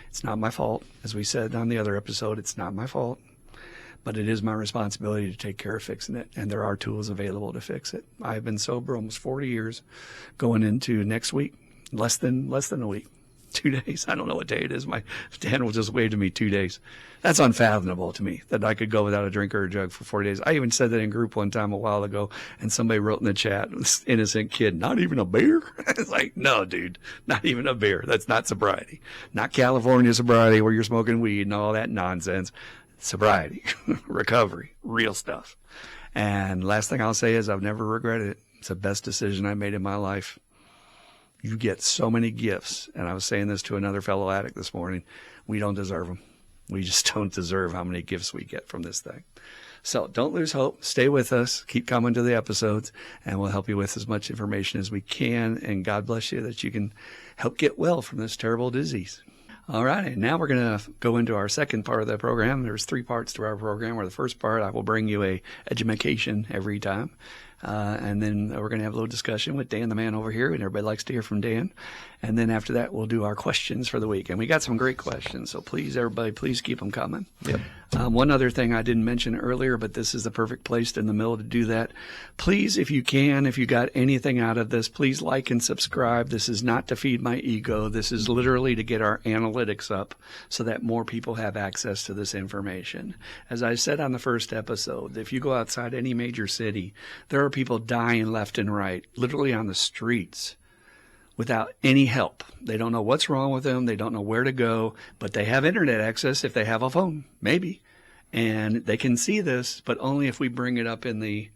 It's not my fault. As we said on the other episode, it's not my fault, but it is my responsibility to take care of fixing it. And there are tools available to fix it. I've been sober almost 40 years going into next week, less than a week, 2 days. I don't know what day it is. My Dan will just wave to me 2 days. That's unfathomable to me that I could go without a drink or a jug for 40 days. I even said that in group one time a while ago, and somebody wrote in the chat, this innocent kid, not even a beer? It's like, no, dude, not even a beer. That's not sobriety. Not California sobriety where you're smoking weed and all that nonsense. Sobriety, recovery, real stuff. And last thing I'll say is I've never regretted it. It's the best decision I made in my life. You get so many gifts, and I was saying this to another fellow addict this morning, we don't deserve them. We just don't deserve how many gifts we get from this thing. So don't lose hope. Stay with us. Keep coming to the episodes, and we'll help you with as much information as we can. And God bless you that you can help get well from this terrible disease. All right, and now we're going to go into our second part of the program. There's 3 parts to our program, where the first part, I will bring you a edumacation every time. And then we're going to have a little discussion with Dan, the man over here, and everybody likes to hear from Dan. And then after that, we'll do our questions for the week. And we got some great questions, so please, everybody, please keep them coming. Yep. One other thing I didn't mention earlier, but this is the perfect place in the middle to do that. Please, if you can, if you got anything out of this, please like and subscribe. This is not to feed my ego. This is literally to get our analytics up so that more people have access to this information. As I said on the first episode, if you go outside any major city, there are people dying left and right, literally on the streets, without any help. They don't know what's wrong with them. They don't know where to go, but they have internet access if they have a phone, maybe. And they can see this, but only if we bring it up in the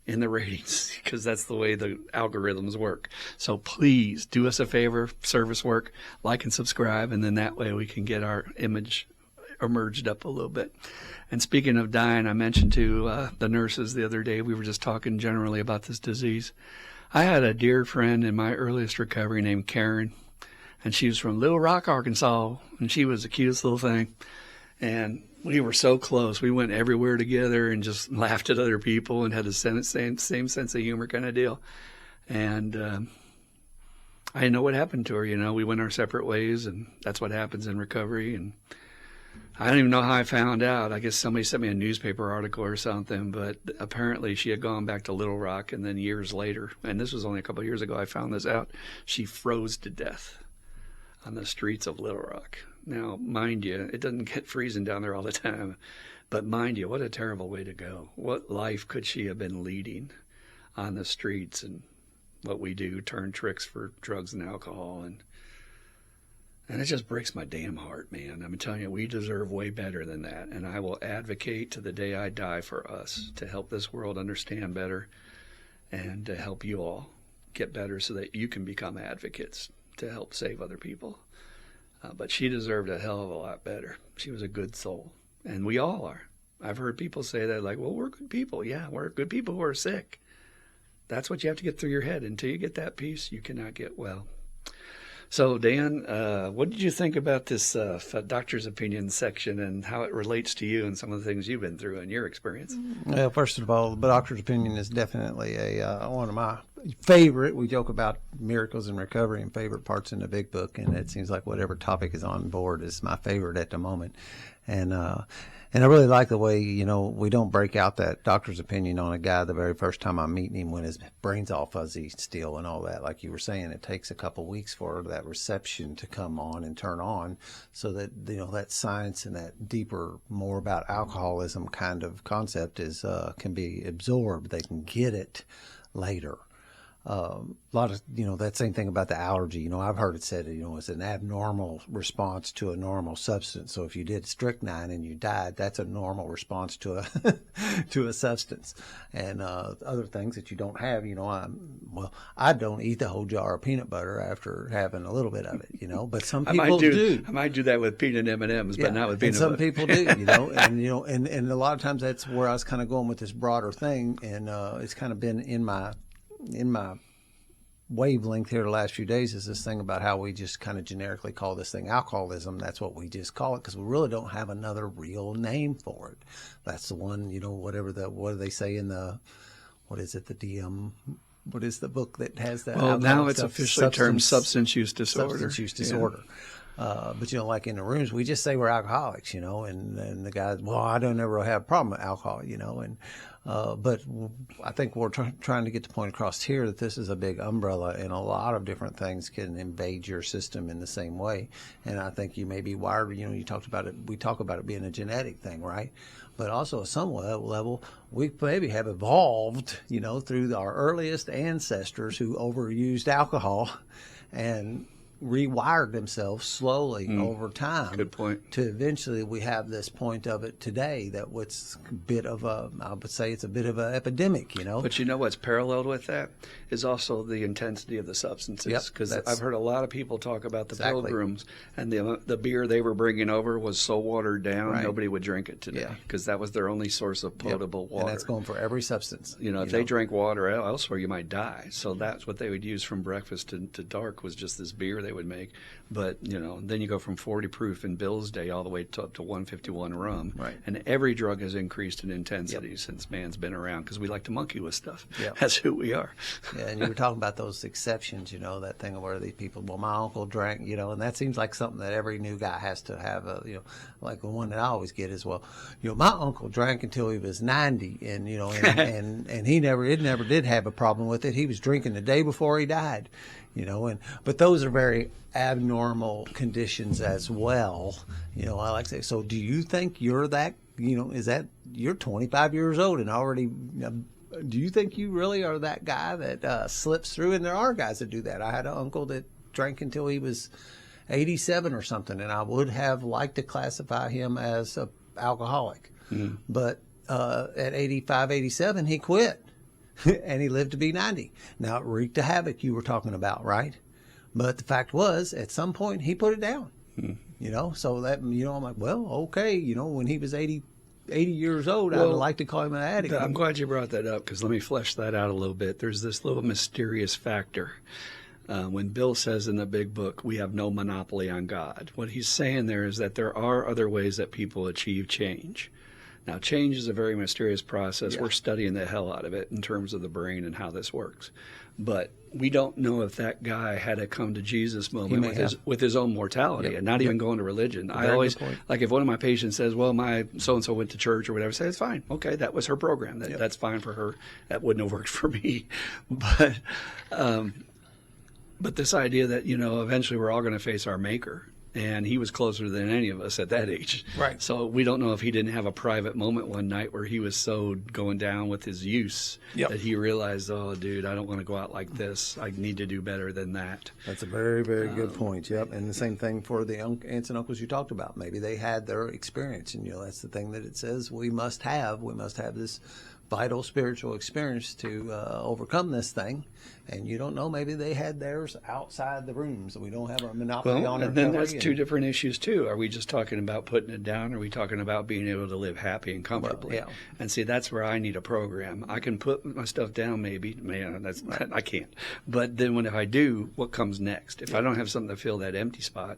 ratings, because that's the way the algorithms work. So please do us a favor, service work, like and subscribe, and then that way we can get our image emerged up a little bit. And speaking of dying, I mentioned to the nurses the other day, we were just talking generally about this disease. I had a dear friend in my earliest recovery named Karen, and she was from Little Rock, Arkansas, and she was the cutest little thing. And we were so close. We went everywhere together and just laughed at other people and had the same sense of humor kind of deal. And I didn't know what happened to her. You know, we went our separate ways, and that's what happens in recovery. And I don't even know how I found out. I guess somebody sent me a newspaper article or something, but apparently she had gone back to Little Rock, and then years later, and this was only a couple of years ago I found this out, she froze to death on the streets of Little Rock. Now, mind you, it doesn't get freezing down there all the time, but mind you, what a terrible way to go. What life could she have been leading on the streets, and what we do, turn tricks for drugs and alcohol, and it just breaks my damn heart, man. I'm telling you, we deserve way better than that. And I will advocate to the day I die for us to help this world understand better and to help you all get better so that you can become advocates to help save other people. But she deserved a hell of a lot better. She was a good soul. And we all are. I've heard people say that, like, well, we're good people. Yeah, we're good people who are sick. That's what you have to get through your head. Until you get that peace, you cannot get well. So, Dan, what did you think about this doctor's opinion section and how it relates to you and some of the things you've been through in your experience? Well, first of all, the doctor's opinion is definitely one of my favorite. We joke about miracles and recovery and favorite parts in the big book, and it seems like whatever topic is on board is my favorite at the moment. And I really like the way, you know, we don't break out that doctor's opinion on a guy the very first time I'm meeting him when his brain's all fuzzy still and all that. Like you were saying, it takes a couple of weeks for that reception to come on and turn on so that, you know, that science and that deeper, more about alcoholism kind of concept is can be absorbed. They can get it later. A lot of, you know, that same thing about the allergy. You know, I've heard it said, you know, it's an abnormal response to a normal substance. So if you did strychnine and you died, that's a normal response to a to a substance. And other things that you don't have, you know, I don't eat the whole jar of peanut butter after having a little bit of it, you know, but some people do. I might do that with peanut M&Ms, but not with peanut butter. And some people do, you know, and a lot of times that's where I was kind of going with this broader thing, and it's kind of been in my wavelength here the last few days is this thing about how we just kind of generically call this thing alcoholism. That's what we just call it because we really don't have another real name for it. That's the one, you know, what do they say in the, what is it, the DM, what is the book that has that? Well, now it's officially termed substance use disorder. Substance use disorder. Yeah. But, you know, like in the rooms, we just say we're alcoholics, you know, and the guys, well, I don't ever have a problem with alcohol, you know, and but I think we're trying to get the point across here that this is a big umbrella and a lot of different things can invade your system in the same way. And I think you may be wired, you know, you talked about it, we talk about it being a genetic thing, right? But also at some level, we maybe have evolved, you know, through our earliest ancestors who overused alcohol and rewired themselves slowly over time. Good point. To eventually we have this point of it today that what's a bit of a, I would say it's a bit of an epidemic, you know. But you know what's paralleled with that is also the intensity of the substances. Because I've heard a lot of people talk about the pilgrims and the beer they were bringing over was so watered down nobody would drink it today because that was their only source of potable water. And that's going for every substance. You know, if they drank water elsewhere, you might die. So that's what they would use from breakfast to dark was just this beer they would make. But, you know, then you go from 40 proof in Bill's day all the way up to 151 rum. Right. And every drug has increased in intensity since man's been around because we like to monkey with stuff. That's who we are. Yeah, and you were talking about those exceptions, you know, that thing where these people, well, my uncle drank, you know, and that seems like something that every new guy has to have, you know, like the one that I always get is, well, you know, my uncle drank until he was 90 and, you know, and he never did have a problem with it. He was drinking the day before he died. You know, but those are very abnormal conditions as well. You know, I like to say, so do you think you're that, you know, you're 25 years old and already, do you think you really are that guy that slips through? And there are guys that do that. I had an uncle that drank until he was 87 or something, and I would have liked to classify him as an alcoholic. But at 85, 87, he quit. And he lived to be 90. Now, it wreaked the havoc you were talking about, right? But the fact was, at some point, he put it down. You know, so that, you know, I'm like, well, okay, you know, when he was 80 years old, I would like to call him an addict. I'm glad you brought that up because let me flesh that out a little bit. There's this little mysterious factor. When Bill says in the big book, we have no monopoly on God, what he's saying there is that there are other ways that people achieve change. Now, change is a very mysterious process. Yeah. We're studying the hell out of it in terms of the brain and how this works. But we don't know if that guy had a come to Jesus moment with his own mortality and not even going to religion. I always, like if one of my patients says, well, my so-and-so went to church or whatever, I say, it's fine. Okay, that was her program. That's fine for her. That wouldn't have worked for me. But this idea that, you know, eventually we're all going to face our maker. And he was closer than any of us at that age. Right. So we don't know if he didn't have a private moment one night where he was so going down with his use that he realized, oh, dude, I don't want to go out like this. I need to do better than that. That's a very, very good point. Yep. And the same thing for the aunts and uncles you talked about. Maybe they had their experience. And, you know, that's the thing that it says we must have. We must have this vital spiritual experience to overcome this thing. And you don't know, maybe they had theirs outside the room, so we don't have a monopoly on it. And then there's two different issues, too. Are we just talking about putting it down, or are we talking about being able to live happy and comfortably? Well, and see, that's where I need a program. I can put my stuff down, maybe. Man, I can't. But then if I do, what comes next? If I don't have something to fill that empty spot,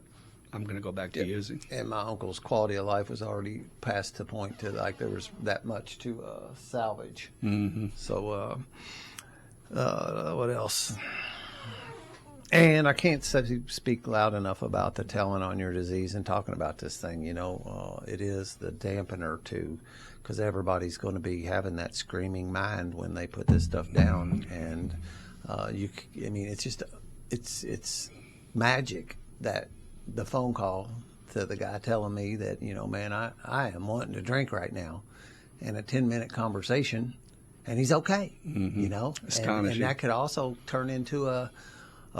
I'm going to go back to using. And my uncle's quality of life was already past the point to, like, there was that much to salvage. So, what else? And I can't speak loud enough about the telling on your disease and talking about this thing. You know, it is the dampener too, because everybody's going to be having that screaming mind when they put this stuff down. And I mean, it's just, it's magic that the phone call to the guy telling me that, you know, man, I am wanting to drink right now, and a 10-minute conversation, and he's okay, you know. Astonishing. And that could also turn into a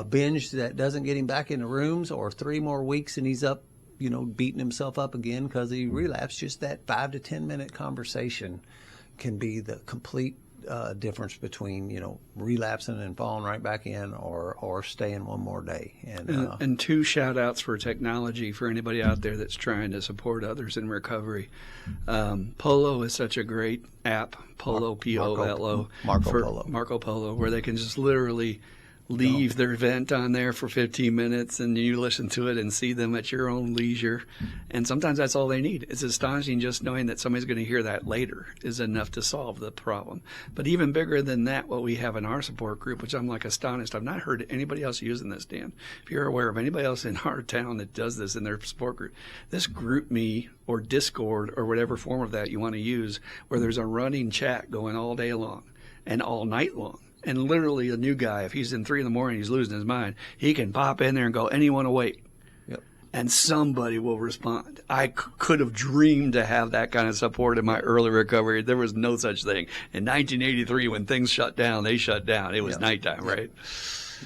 binge that doesn't get him back in the rooms, or 3 more weeks and he's up, you know, beating himself up again because he relapsed. Just that 5 to 10-minute conversation can be the complete difference between, you know, relapsing and falling right back in, or staying one more day. And 2 shout outs for technology for anybody out there that's trying to support others in recovery. Polo is such a great app. Polo, P-O-L-O. Marco Polo, where they can just literally leave their event on there for 15 minutes and you listen to it and see them at your own leisure. And sometimes that's all they need. It's astonishing just knowing that somebody's going to hear that later is enough to solve the problem. But even bigger than that, what we have in our support group, which I'm like astonished, I've not heard anybody else using this, Dan. If you're aware of anybody else in our town that does this in their support group, this GroupMe or Discord or whatever form of that you want to use, where there's a running chat going all day long and all night long. And literally a new guy, if he's in 3 a.m, he's losing his mind, he can pop in there and go, anyone awake? Yep. And somebody will respond. I could have dreamed to have that kind of support in my early recovery. There was no such thing. In 1983, when things shut down, they shut down. It was nighttime, right?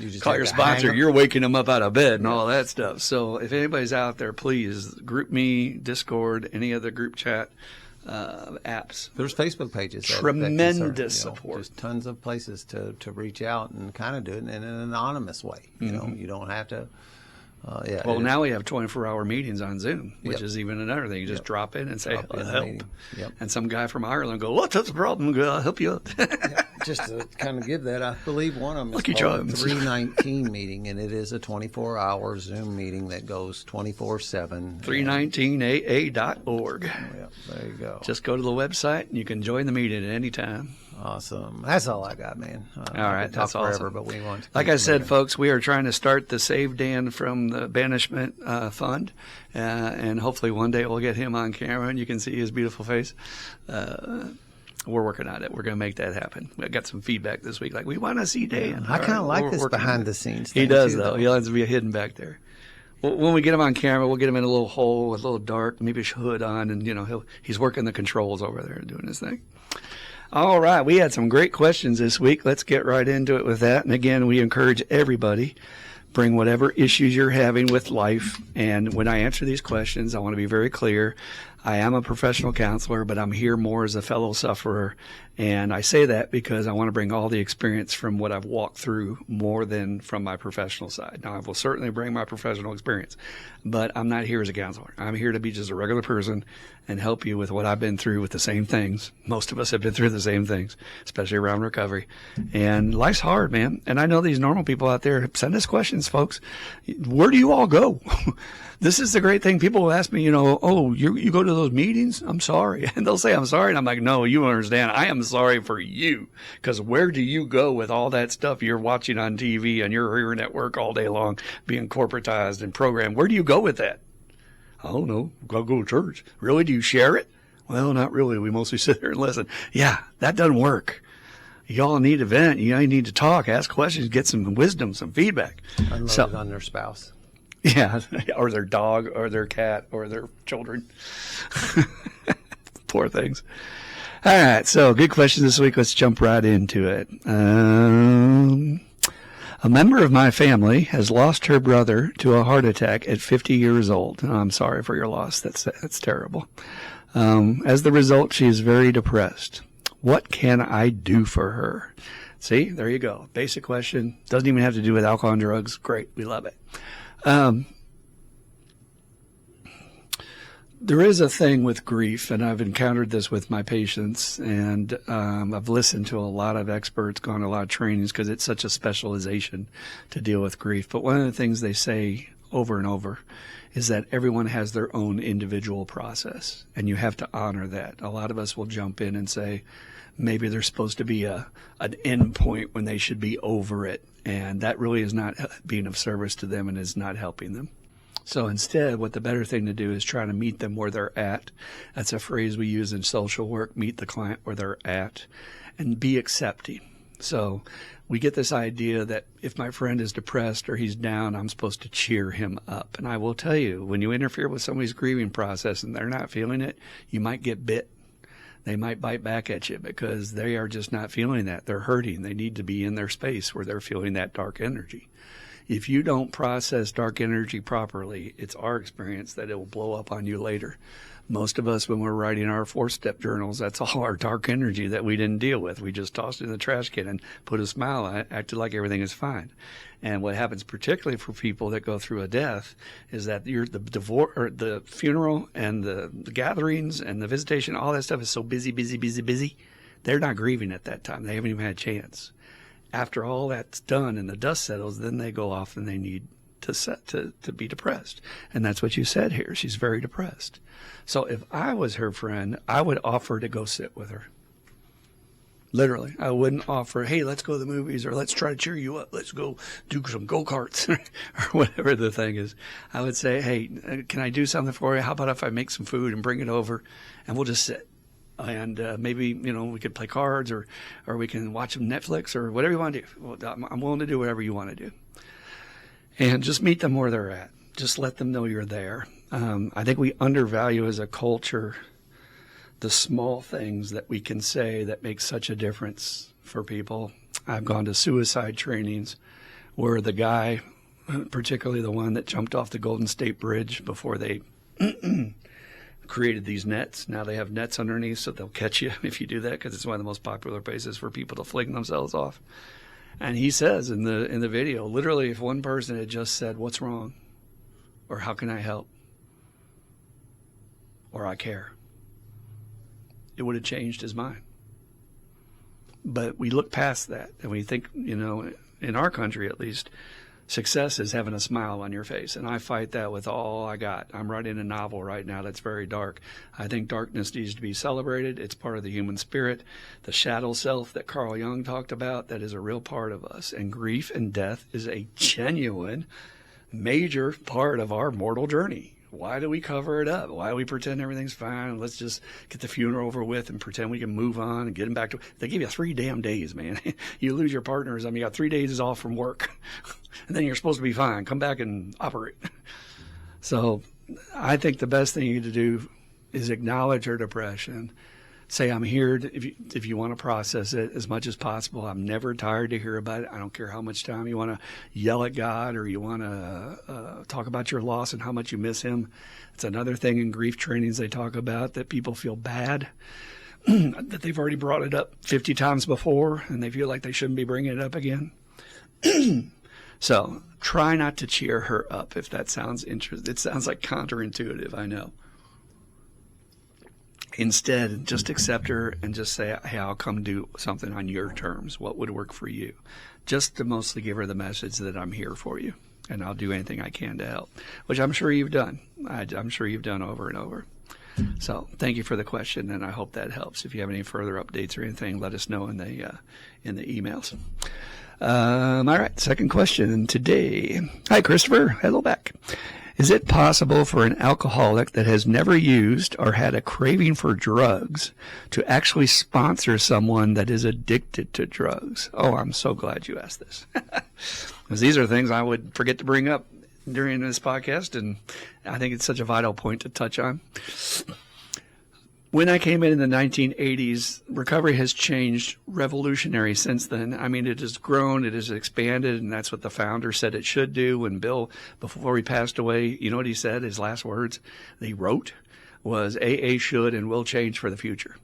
You just call have your to sponsor. hang 'em. You're waking them up out of bed and all that stuff. So if anybody's out there, please group me, Discord, any other group chat apps. There's Facebook pages. Tremendous support. There's tons of places to reach out and kind of do it in an anonymous way. You know, you don't have to. Well, now we have 24-hour meetings on Zoom, which Yep. is even another thing. You just drop in and say, Drop in the help. meeting. Yep. And some guy from Ireland go, what's the problem? I'll help you out. Just to kind of give that, I believe one of them Lucky is called a charms. 319 meeting, and it is a 24-hour Zoom meeting that goes 24/7. 319aa.org. Yeah, there you go. Just go to the website and you can join the meeting at any time. Awesome. That's all I got, man. All I right, could talk that's forever, awesome. but we want to Like keep I said, moving. folks, we are trying to start the Save Dan from the Banishment Fund, and hopefully one day we'll get him on camera and you can see his beautiful face. We're working on it. We're going to make that happen. I got some feedback this week, like, we want to see Dan. I kind of like We're this working on behind it. the scenes He thing, does, too, though. He likes to be hidden back there. Well, when we get him on camera, we'll get him in a little hole, a little dark, maybe a hood on, and he's working the controls over there and doing his thing. All right, we had some great questions this week. Let's get right into it with that. And again, we encourage everybody, bring whatever issues you're having with life. And when I answer these questions, I want to be very clear. I am a professional counselor, but I'm here more as a fellow sufferer. And I say that because I want to bring all the experience from what I've walked through more than from my professional side. Now, I will certainly bring my professional experience, but I'm not here as a counselor. I'm here to be just a regular person and help you with what I've been through with the same things. Most of us have been through the same things, especially around recovery. And life's hard, man. And I know these normal people out there, send us questions, folks. Where do you all go? This is the great thing. People will ask me, oh, you go to those meetings? I'm sorry. And they'll say, I'm sorry. And I'm like, no, you understand. I am sorry for you. Because where do you go with all that stuff you're watching on TV and you're hearing at work all day long, being corporatized and programmed? Where do you go with that? I don't know. Go to church. Really? Do you share it? Well, not really. We mostly sit there and listen. Yeah, that doesn't work. Y'all need to vent. You need to talk, ask questions, get some wisdom, some feedback. Unload it on their spouse. Yeah, or their dog, or their cat, or their children. Poor things. All right, so good questions this week. Let's jump right into it. A member of my family has lost her brother to a heart attack at 50 years old. I'm sorry for your loss. That's terrible. As the result, she is very depressed. What can I do for her? See, there you go. Basic question. Doesn't even have to do with alcohol and drugs. Great. We love it. There is a thing with grief, and I've encountered this with my patients, and I've listened to a lot of experts, gone to a lot of trainings because it's such a specialization to deal with grief. But one of the things they say over and over is that everyone has their own individual process, and you have to honor that. A lot of us will jump in and say maybe there's supposed to be an end point when they should be over it, and that really is not being of service to them and is not helping them. So instead, what the better thing to do is try to meet them where they're at. That's a phrase we use in social work, meet the client where they're at, and be accepting. So we get this idea that if my friend is depressed or he's down, I'm supposed to cheer him up. And I will tell you, when you interfere with somebody's grieving process and they're not feeling it, you might get bit. They might bite back at you because they are just not feeling that. They're hurting. They need to be in their space where they're feeling that dark energy. If you don't process dark energy properly, it's our experience that it will blow up on you later. Most of us, when we're writing our 4-step journals, that's all our dark energy that we didn't deal with. We just tossed it in the trash can and put a smile on it, acted like everything is fine. And what happens particularly for people that go through a death is that the funeral and the gatherings and the visitation, all that stuff is so busy. They're not grieving at that time. They haven't even had a chance. After all that's done and the dust settles, then they go off and they need to be depressed. And that's what you said here. She's very depressed. So if I was her friend, I would offer to go sit with her. Literally. I wouldn't offer, hey, let's go to the movies or let's try to cheer you up. Let's go do some go-karts or whatever the thing is. I would say, hey, can I do something for you? How about if I make some food and bring it over and we'll just sit? And maybe, we could play cards or we can watch some Netflix or whatever you want to do. Well, I'm willing to do whatever you want to do. And just meet them where they're at. Just let them know you're there. I think we undervalue as a culture the small things that we can say that make such a difference for people. I've gone to suicide trainings where the guy, particularly the one that jumped off the Golden State Bridge before they created these nets. Now they have nets underneath, so they'll catch you if you do that, because it's one of the most popular places for people to fling themselves off. And he says in the video, literally, if one person had just said, "What's wrong?" or "How can I help?" or "I care," it would have changed his mind. But we look past that and we think, in our country at least, success is having a smile on your face. And I fight that with all I got. I'm writing a novel right now that's very dark. I think darkness needs to be celebrated. It's part of the human spirit. The shadow self that Carl Jung talked about, that is a real part of us. And grief and death is a genuine, major part of our mortal journey. Why do we cover it up? Why do we pretend everything's fine? Let's just get the funeral over with and pretend we can move on and get them back to. They give you 3 damn days, man. You lose your partners. You got 3 days off from work, and then you're supposed to be fine. Come back and operate. So, I think the best thing you need to do is acknowledge your depression. Say, I'm here if you want to process it as much as possible. I'm never tired to hear about it. I don't care how much time you want to yell at God or you want to talk about your loss and how much you miss him. It's another thing in grief trainings they talk about, that people feel bad, that they've already brought it up 50 times before and they feel like they shouldn't be bringing it up again. So try not to cheer her up if that sounds interesting. It sounds like counterintuitive, I know. Instead, just accept her and just say, "Hey, I'll come do something on your terms. What would work for you?" Just to mostly give her the message that I'm here for you and I'll do anything I can to help, which I'm sure you've done. I'm sure you've done over and over. So thank you for the question, and I hope that helps. If you have any further updates or anything, let us know in the emails. All right, second question today. Hi, Christopher. Hello back. Is it possible for an alcoholic that has never used or had a craving for drugs to actually sponsor someone that is addicted to drugs? Oh, I'm so glad you asked this. Because these are things I would forget to bring up during this podcast, and I think it's such a vital point to touch on. When I came in the 1980s, recovery has changed revolutionary since then. I mean, it has grown, it has expanded, and that's what the founder said it should do. When Bill, before he passed away, you know what he said, his last words that he wrote was, "AA should and will change for the future."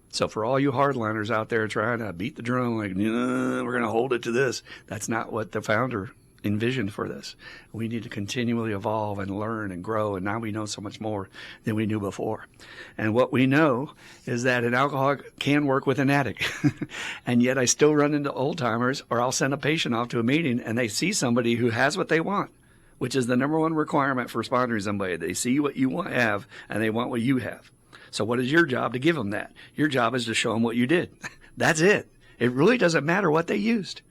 So for all you hardliners out there trying to beat the drum, like, we're going to hold it to this, that's not what the founder envisioned for this. We need to continually evolve and learn and grow, and now we know so much more than we knew before. And what we know is that an alcoholic can work with an addict. And yet I still run into old timers, or I'll send a patient off to a meeting and they see somebody who has what they want, which is the number one requirement for sponsoring somebody. They see what you want to have and they want what you have. So what is your job to give them that? Your job is to show them what you did. That's it. It really doesn't matter what they used.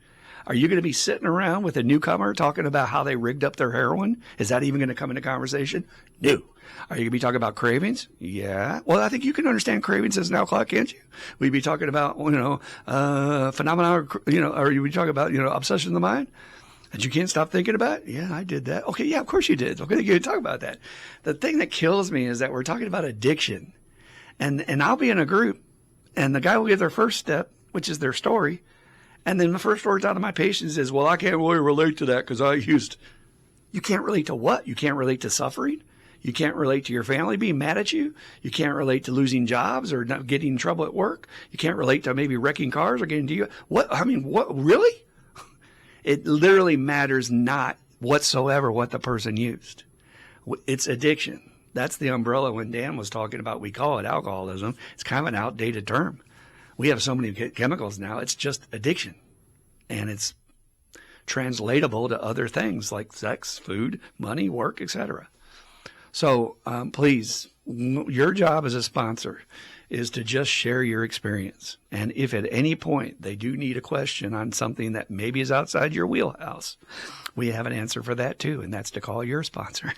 Are you going to be sitting around with a newcomer talking about how they rigged up their heroin? Is that even going to come into conversation? No. Are you going to be talking about cravings? Yeah. Well, I think you can understand cravings as an alcoholic, can't you? We'd be talking about, phenomena, or you be talking about, obsession of the mind that you can't stop thinking about? Yeah, I did that. Okay, yeah, of course you did. Okay, you can talk about that. The thing that kills me is that we're talking about addiction. And I'll be in a group and the guy will give their first step, which is their story. And then the first words out of my patients is, "Well, I can't really relate to that because I used." You can't relate to what? You can't relate to suffering? You can't relate to your family being mad at you? You can't relate to losing jobs or not getting in trouble at work? You can't relate to maybe wrecking cars or getting to you? What? What? Really? It literally matters not whatsoever what the person used. It's addiction. That's the umbrella when Dan was talking about, we call it alcoholism. It's kind of an outdated term. We have so many chemicals now, it's just addiction. And it's translatable to other things like sex, food, money, work, etc. So please, your job as a sponsor is to just share your experience. And if at any point they do need a question on something that maybe is outside your wheelhouse, we have an answer for that too, and that's to call your sponsor.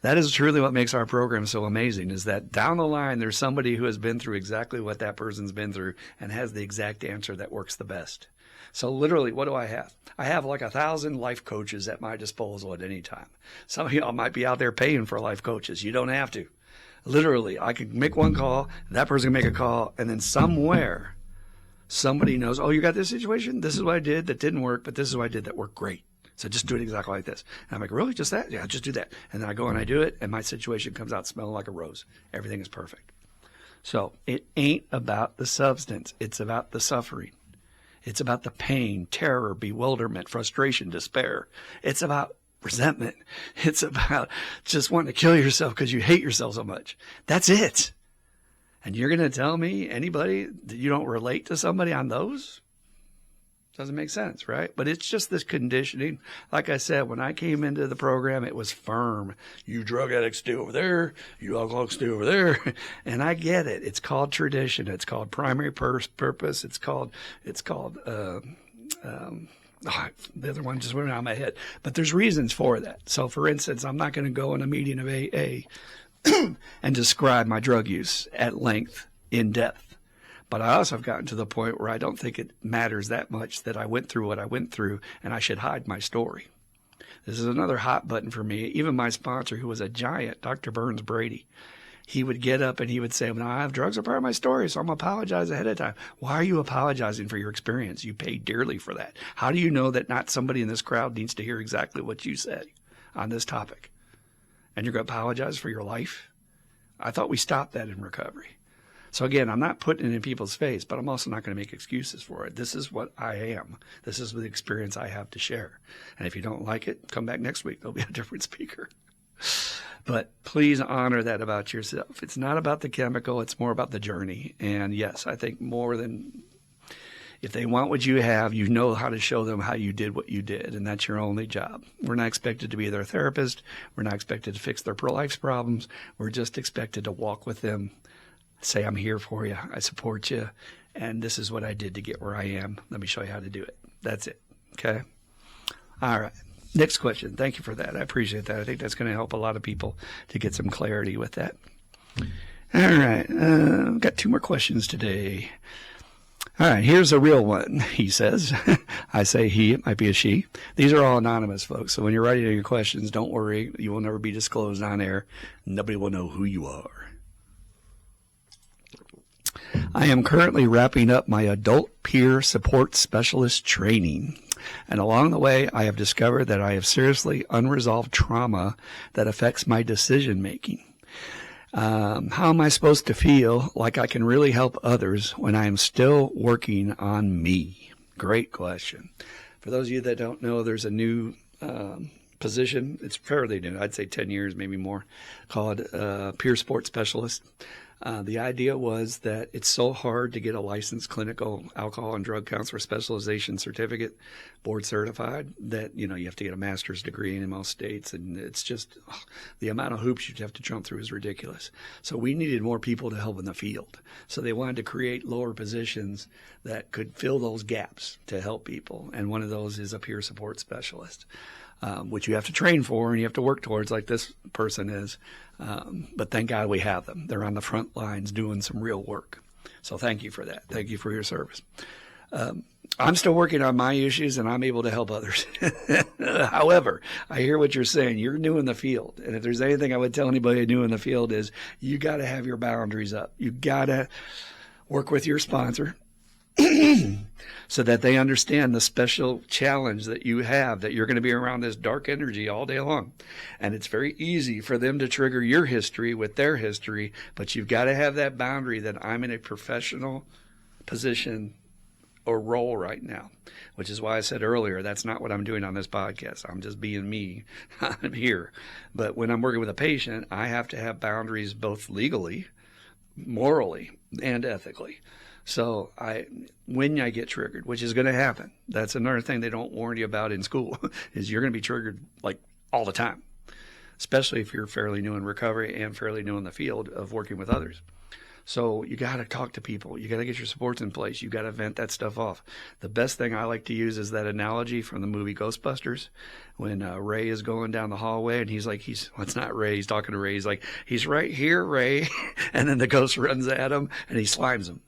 That is truly what makes our program so amazing, is that down the line there's somebody who has been through exactly what that person's been through and has the exact answer that works the best. So literally, what do I have? I have like 1,000 life coaches at my disposal at any time. Some of y'all might be out there paying for life coaches. You don't have to. Literally, I can make one call, that person can make a call, and then somewhere somebody knows, oh, you got this situation? This is what I did that didn't work, but this is what I did that worked great. So just do it exactly like this. And I'm like, really? Just that? Yeah, just do that. And then I go and I do it, and my situation comes out smelling like a rose. Everything is perfect. So it ain't about the substance. It's about the suffering. It's about the pain, terror, bewilderment, frustration, despair. It's about resentment. It's about just wanting to kill yourself because you hate yourself so much. That's it. And you're going to tell me, anybody, that you don't relate to somebody on those? Doesn't make sense, right? But it's just this conditioning. Like I said, when I came into the program, it was firm. You drug addicts stay over there. You alcoholics stay over there. And I get it. It's called tradition. It's called primary purpose. It's called the other one just went out of my head. But there's reasons for that. So, for instance, I'm not going to go in a meeting of AA and describe my drug use at length, in depth. But I also have gotten to the point where I don't think it matters that much that I went through what I went through, and I should hide my story. This is another hot button for me. Even my sponsor, who was a giant, Dr. Burns Brady, he would get up and he would say, well, I have drugs are part of my story, so I'm going to apologize ahead of time. Why are you apologizing for your experience? You paid dearly for that. How do you know that not somebody in this crowd needs to hear exactly what you said on this topic? And you're going to apologize for your life? I thought we stopped that in recovery. So again, I'm not putting it in people's face, but I'm also not going to make excuses for it. This is what I am. This is the experience I have to share. And if you don't like it, come back next week. There'll be a different speaker. But please honor that about yourself. It's not about the chemical. It's more about the journey. And yes, I think more than if they want what you have, you know how to show them how you did what you did. And that's your only job. We're not expected to be their therapist. We're not expected to fix their life's problems. We're just expected to walk with them. Say, I'm here for you. I support you. And this is what I did to get where I am. Let me show you how to do it. That's it. Okay? All right. Next question. Thank you for that. I appreciate that. I think that's going to help a lot of people to get some clarity with that. All right. I've got 2 more questions today. All right. Here's a real one, he says. I say he. It might be a she. These are all anonymous, folks. So when you're writing your questions, don't worry. You will never be disclosed on air. Nobody will know who you are. I am currently wrapping up my adult peer support specialist training. And along the way, I have discovered that I have seriously unresolved trauma that affects my decision making. How am I supposed to feel like I can really help others when I am still working on me? Great question. For those of you that don't know, there's a new position. It's fairly new. I'd say 10 years, maybe more, called peer support specialist. The idea was that it's so hard to get a licensed clinical alcohol and drug counselor specialization certificate, board certified, that, you have to get a master's degree in most states. And it's just the amount of hoops you'd have to jump through is ridiculous. So we needed more people to help in the field. So they wanted to create lower positions that could fill those gaps to help people. And one of those is a peer support specialist. Which you have to train for and you have to work towards like this person is. But thank God we have them. They're on the front lines doing some real work. So thank you for that. Thank you for your service. I'm still working on my issues and I'm able to help others. However, I hear what you're saying. You're new in the field. And if there's anything I would tell anybody new in the field is you got to have your boundaries up. You got to work with your sponsor. So that they understand the special challenge that you have, that you're going to be around this dark energy all day long. And it's very easy for them to trigger your history with their history, but you've got to have that boundary that I'm in a professional position or role right now, which is why I said earlier, that's not what I'm doing on this podcast. I'm just being me. I'm here. But when I'm working with a patient, I have to have boundaries both legally, morally, and ethically. So when I get triggered, which is going to happen, that's another thing they don't warn you about in school, is you're going to be triggered like all the time, especially if you're fairly new in recovery and fairly new in the field of working with others. So you got to talk to people. You got to get your supports in place. You got to vent that stuff off. The best thing I like to use is that analogy from the movie Ghostbusters when Ray is going down the hallway and he's like, well, it's not Ray. He's talking to Ray. He's like, he's right here, Ray. And then the ghost runs at him and he slimes him.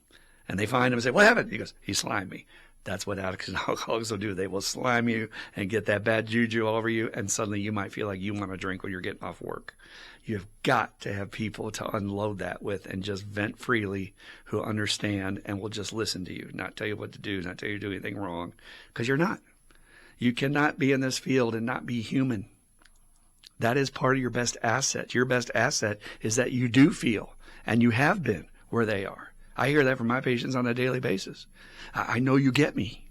And they find him and say, what happened? He goes, he slimed me. That's what addicts and alcoholics will do. They will slime you and get that bad juju over you. And suddenly you might feel like you want to drink when you're getting off work. You've got to have people to unload that with and just vent freely who understand and will just listen to you, not tell you what to do, not tell you to do anything wrong. Because you're not. You cannot be in this field and not be human. That is part of your best asset. Your best asset is that you do feel, and you have been where they are. I hear that from my patients on a daily basis. I know you get me.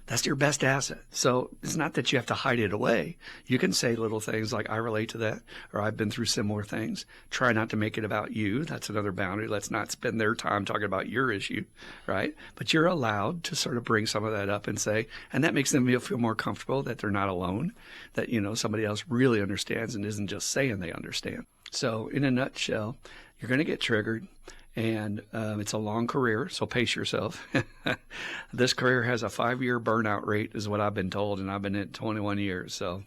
That's your best asset. So it's not that you have to hide it away. You can say little things like, I relate to that, or I've been through similar things. Try not to make it about you. That's another boundary. Let's not spend their time talking about your issue, right? But you're allowed to sort of bring some of that up and say, and that makes them feel more comfortable that they're not alone, that, somebody else really understands and isn't just saying they understand. So in a nutshell, you're going to get triggered. And it's a long career, so pace yourself. This career has a 5-year burnout rate, is what I've been told, and I've been in it 21 years. So,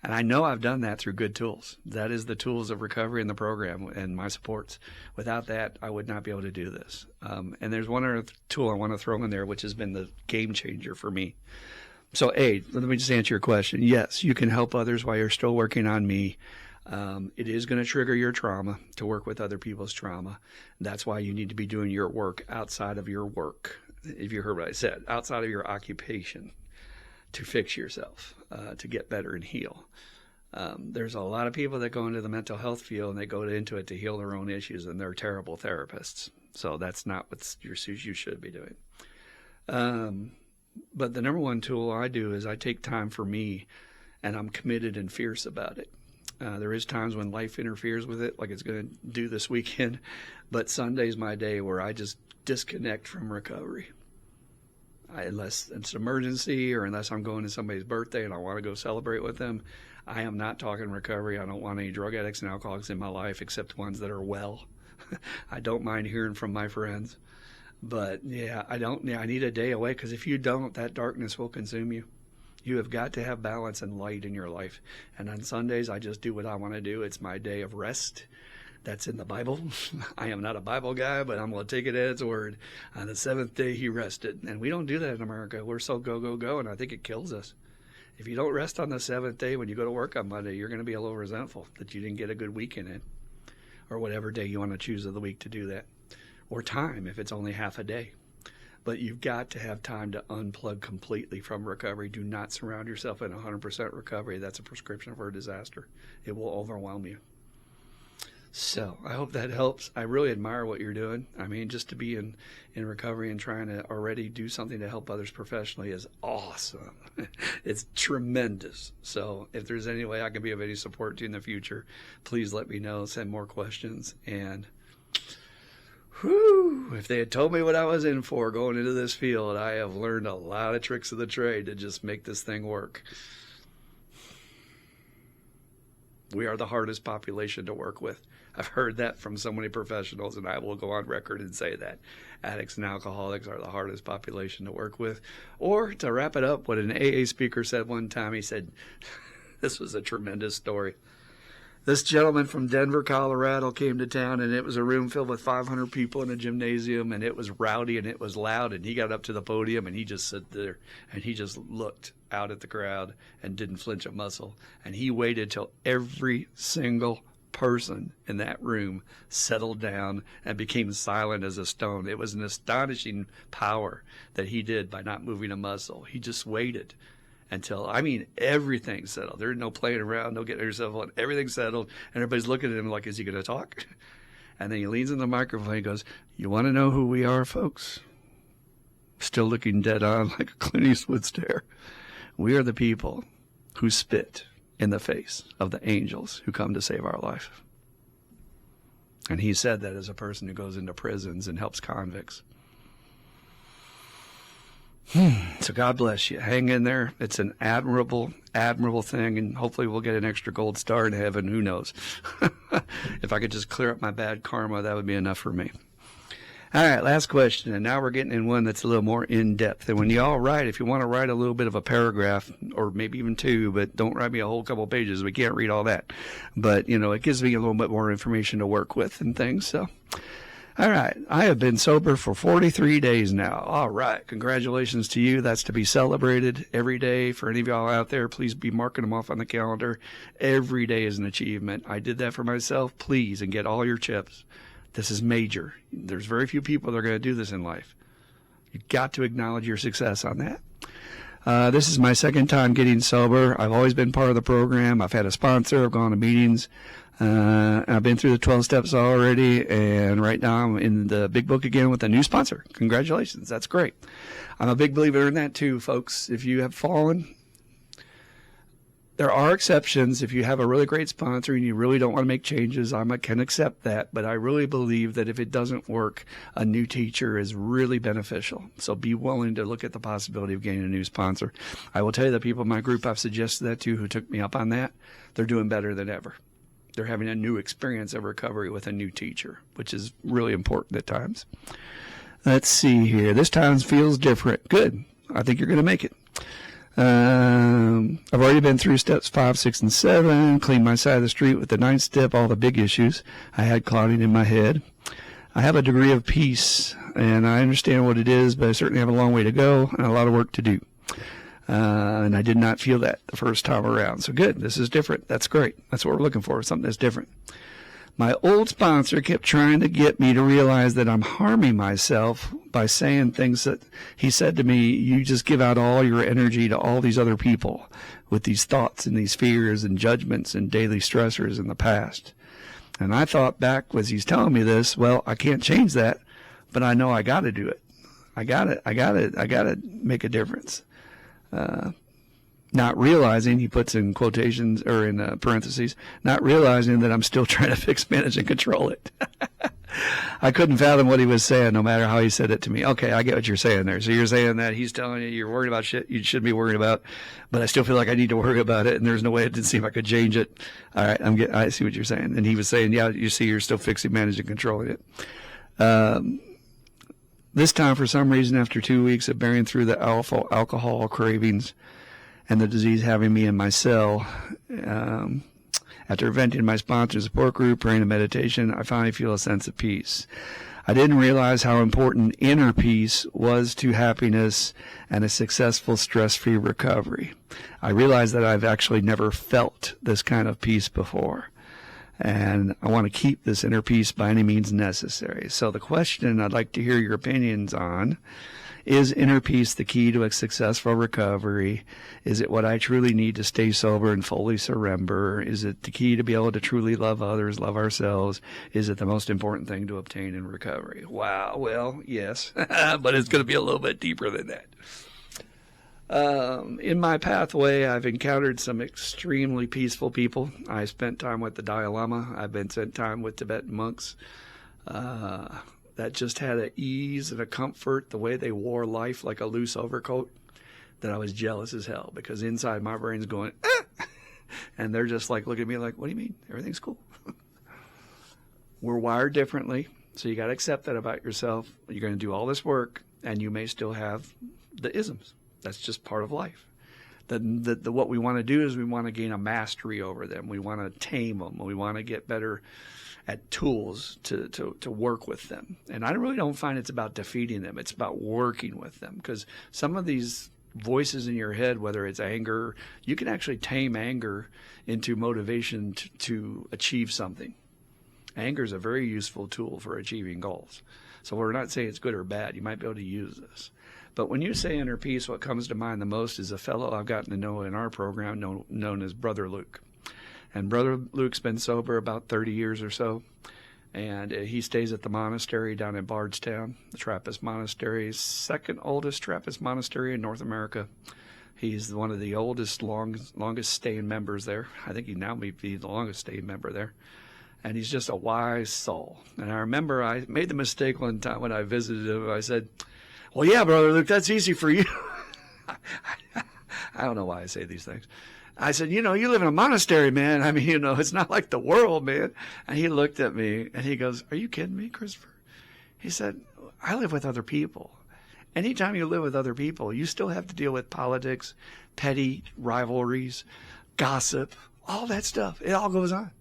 and I know I've done that through good tools. That is the tools of recovery in the program and my supports. Without that, I would not be able to do this. And there's one other tool I want to throw in there, which has been the game changer for me. So, A, let me just answer your question. Yes, you can help others while you're still working on me. It is going to trigger your trauma to work with other people's trauma. That's why you need to be doing your work outside of your work. If you heard what I said, outside of your occupation to fix yourself, to get better and heal. There's a lot of people that go into the mental health field and they go into it to heal their own issues, and they're terrible therapists. So that's not what you should be doing. But the number one tool I do is I take time for me, and I'm committed and fierce about it. There is times when life interferes with it, like it's going to do this weekend, but Sunday's my day where I just disconnect from recovery. Unless it's an emergency or unless I'm going to somebody's birthday and I want to go celebrate with them, I am not talking recovery. I don't want any drug addicts and alcoholics in my life except ones that are well. I don't mind hearing from my friends. But, I need a day away, because if you don't, that darkness will consume you. You have got to have balance and light in your life. And on Sundays, I just do what I want to do. It's my day of rest. That's in the Bible. I am not a Bible guy, but I'm going to take it at its word. On the seventh day, he rested. And we don't do that in America. We're so go, go, go, and I think it kills us. If you don't rest on the seventh day when you go to work on Monday, you're going to be a little resentful that you didn't get a good weekend in, or whatever day you want to choose of the week to do that, or time if it's only half a day. But you've got to have time to unplug completely from recovery. Do not surround yourself in 100% recovery. That's a prescription for a disaster. It will overwhelm you. So I hope that helps. I really admire what you're doing. I mean, just to be in recovery and trying to already do something to help others professionally is awesome. It's tremendous. So if there's any way I can be of any support to you in the future, please let me know. Send more questions. And if they had told me what I was in for going into this field, I have learned a lot of tricks of the trade to just make this thing work. We are the hardest population to work with. I've heard that from so many professionals, and I will go on record and say that. Addicts and alcoholics are the hardest population to work with. Or, to wrap it up, what an AA speaker said one time, he said, this was a tremendous story. This gentleman from Denver, Colorado came to town, and it was a room filled with 500 people in a gymnasium, and it was rowdy and it was loud, and he got up to the podium and he just sat there and he just looked out at the crowd and didn't flinch a muscle. And he waited till every single person in that room settled down and became silent as a stone. It was an astonishing power that he did by not moving a muscle. He just waited until, everything settled. There's no playing around, no getting yourself on. Everything settled, and everybody's looking at him like, is he going to talk? And then he leans in the microphone and goes, you want to know who we are, folks? Still looking dead on like a Clint Eastwood stare. We are the people who spit in the face of the angels who come to save our life. And he said that as a person who goes into prisons and helps convicts. So God bless you. Hang in there. It's an admirable thing, and hopefully we'll get an extra gold star in heaven. Who knows? If I could just clear up my bad karma, that would be enough for me. All right, last question, and now we're getting in one that's a little more in-depth. And when y'all write, if you want to write a little bit of a paragraph, or maybe even two, but don't write me a whole couple pages. We can't read all that. But, it gives me a little bit more information to work with and things, so... All right. I have been sober for 43 days now. All right. Congratulations to you. That's to be celebrated every day. For any of y'all out there, please be marking them off on the calendar. Every day is an achievement. I did that for myself. Please, and get all your chips. This is major. There's very few people that are going to do this in life. You've got to acknowledge your success on that. This is my second time getting sober. I've always been part of the program. I've had a sponsor. I've gone to meetings. I've been through the 12 steps already, and right now I'm in the big book again with a new sponsor. Congratulations. That's great. I'm a big believer in that too, folks. If you have fallen, there are exceptions. If you have a really great sponsor and you really don't want to make changes, I can accept that. But I really believe that if it doesn't work, a new teacher is really beneficial. So be willing to look at the possibility of getting a new sponsor. I will tell you, the people in my group I've suggested that to who took me up on that, they're doing better than ever. They're having a new experience of recovery with a new teacher, which is really important at times. Let's see here. This time feels different. Good. I think you're going to make it. I've already been through steps 5, 6, and 7, cleaned my side of the street with the 9th step, all the big issues I had clouding in my head. I have a degree of peace, and I understand what it is, but I certainly have a long way to go and a lot of work to do. And I did not feel that the first time around. So good. This is different. That's great. That's what we're looking for, something that's different. My old sponsor kept trying to get me to realize that I'm harming myself by saying things that he said to me, you just give out all your energy to all these other people with these thoughts and these fears and judgments and daily stressors in the past. And I thought back as he's telling me this, well, I can't change that, but I know I got to do it. I got to make a difference. Not realizing, he puts in quotations or in parentheses, not realizing that I'm still trying to fix, manage, and control it. I couldn't fathom what he was saying, no matter how he said it to me. Okay, I get what you're saying there. So you're saying that he's telling you you're worried about shit you shouldn't be worried about, but I still feel like I need to worry about it, and there's no way it didn't seem I could change it. All right, I see what you're saying. And he was saying, yeah, you see, you're still fixing, managing, and controlling it. This time, for some reason, after 2 weeks of bearing through the alcohol cravings and the disease having me in my cell, after venting my sponsor support group, praying and meditation, I finally feel a sense of peace. I didn't realize how important inner peace was to happiness and a successful stress-free recovery. I realized that I've actually never felt this kind of peace before. And I want to keep this inner peace by any means necessary. So the question I'd like to hear your opinions on, is inner peace the key to a successful recovery? Is it what I truly need to stay sober and fully surrender? Is it the key to be able to truly love others, love ourselves? Is it the most important thing to obtain in recovery? Wow, well, yes, but it's going to be a little bit deeper than that. In my pathway, I've encountered some extremely peaceful people. I spent time with the Dalai Lama. I've been spent time with Tibetan monks that just had an ease and a comfort, the way they wore life like a loose overcoat, that I was jealous as hell, because inside my brain's going, ah! And they're just like looking at me like, what do you mean? Everything's cool. We're wired differently, so you got to accept that about yourself. You're going to do all this work, and you may still have the isms. That's just part of life. What we want to do is we want to gain a mastery over them. We want to tame them. We want to get better at tools to work with them. And I really don't find it's about defeating them. It's about working with them, because some of these voices in your head, whether it's anger, you can actually tame anger into motivation to achieve something. Anger is a very useful tool for achieving goals. So we're not saying it's good or bad. You might be able to use this. But when you say inner peace, what comes to mind the most is a fellow I've gotten to know in our program known as Brother Luke. And Brother Luke's been sober about 30 years or so. And he stays at the monastery down in Bardstown, the Trappist monastery, second oldest Trappist monastery in North America. He's one of the oldest, longest staying members there. I think he now may be the longest staying member there. And he's just a wise soul. And I remember I made the mistake one time when I visited him. I said, well, yeah, Brother Luke, that's easy for you. I don't know why I say these things. I said, you live in a monastery, man. I mean, it's not like the world, man. And he looked at me and he goes, are you kidding me, Christopher? He said, I live with other people. Anytime you live with other people, you still have to deal with politics, petty rivalries, gossip, all that stuff. It all goes on.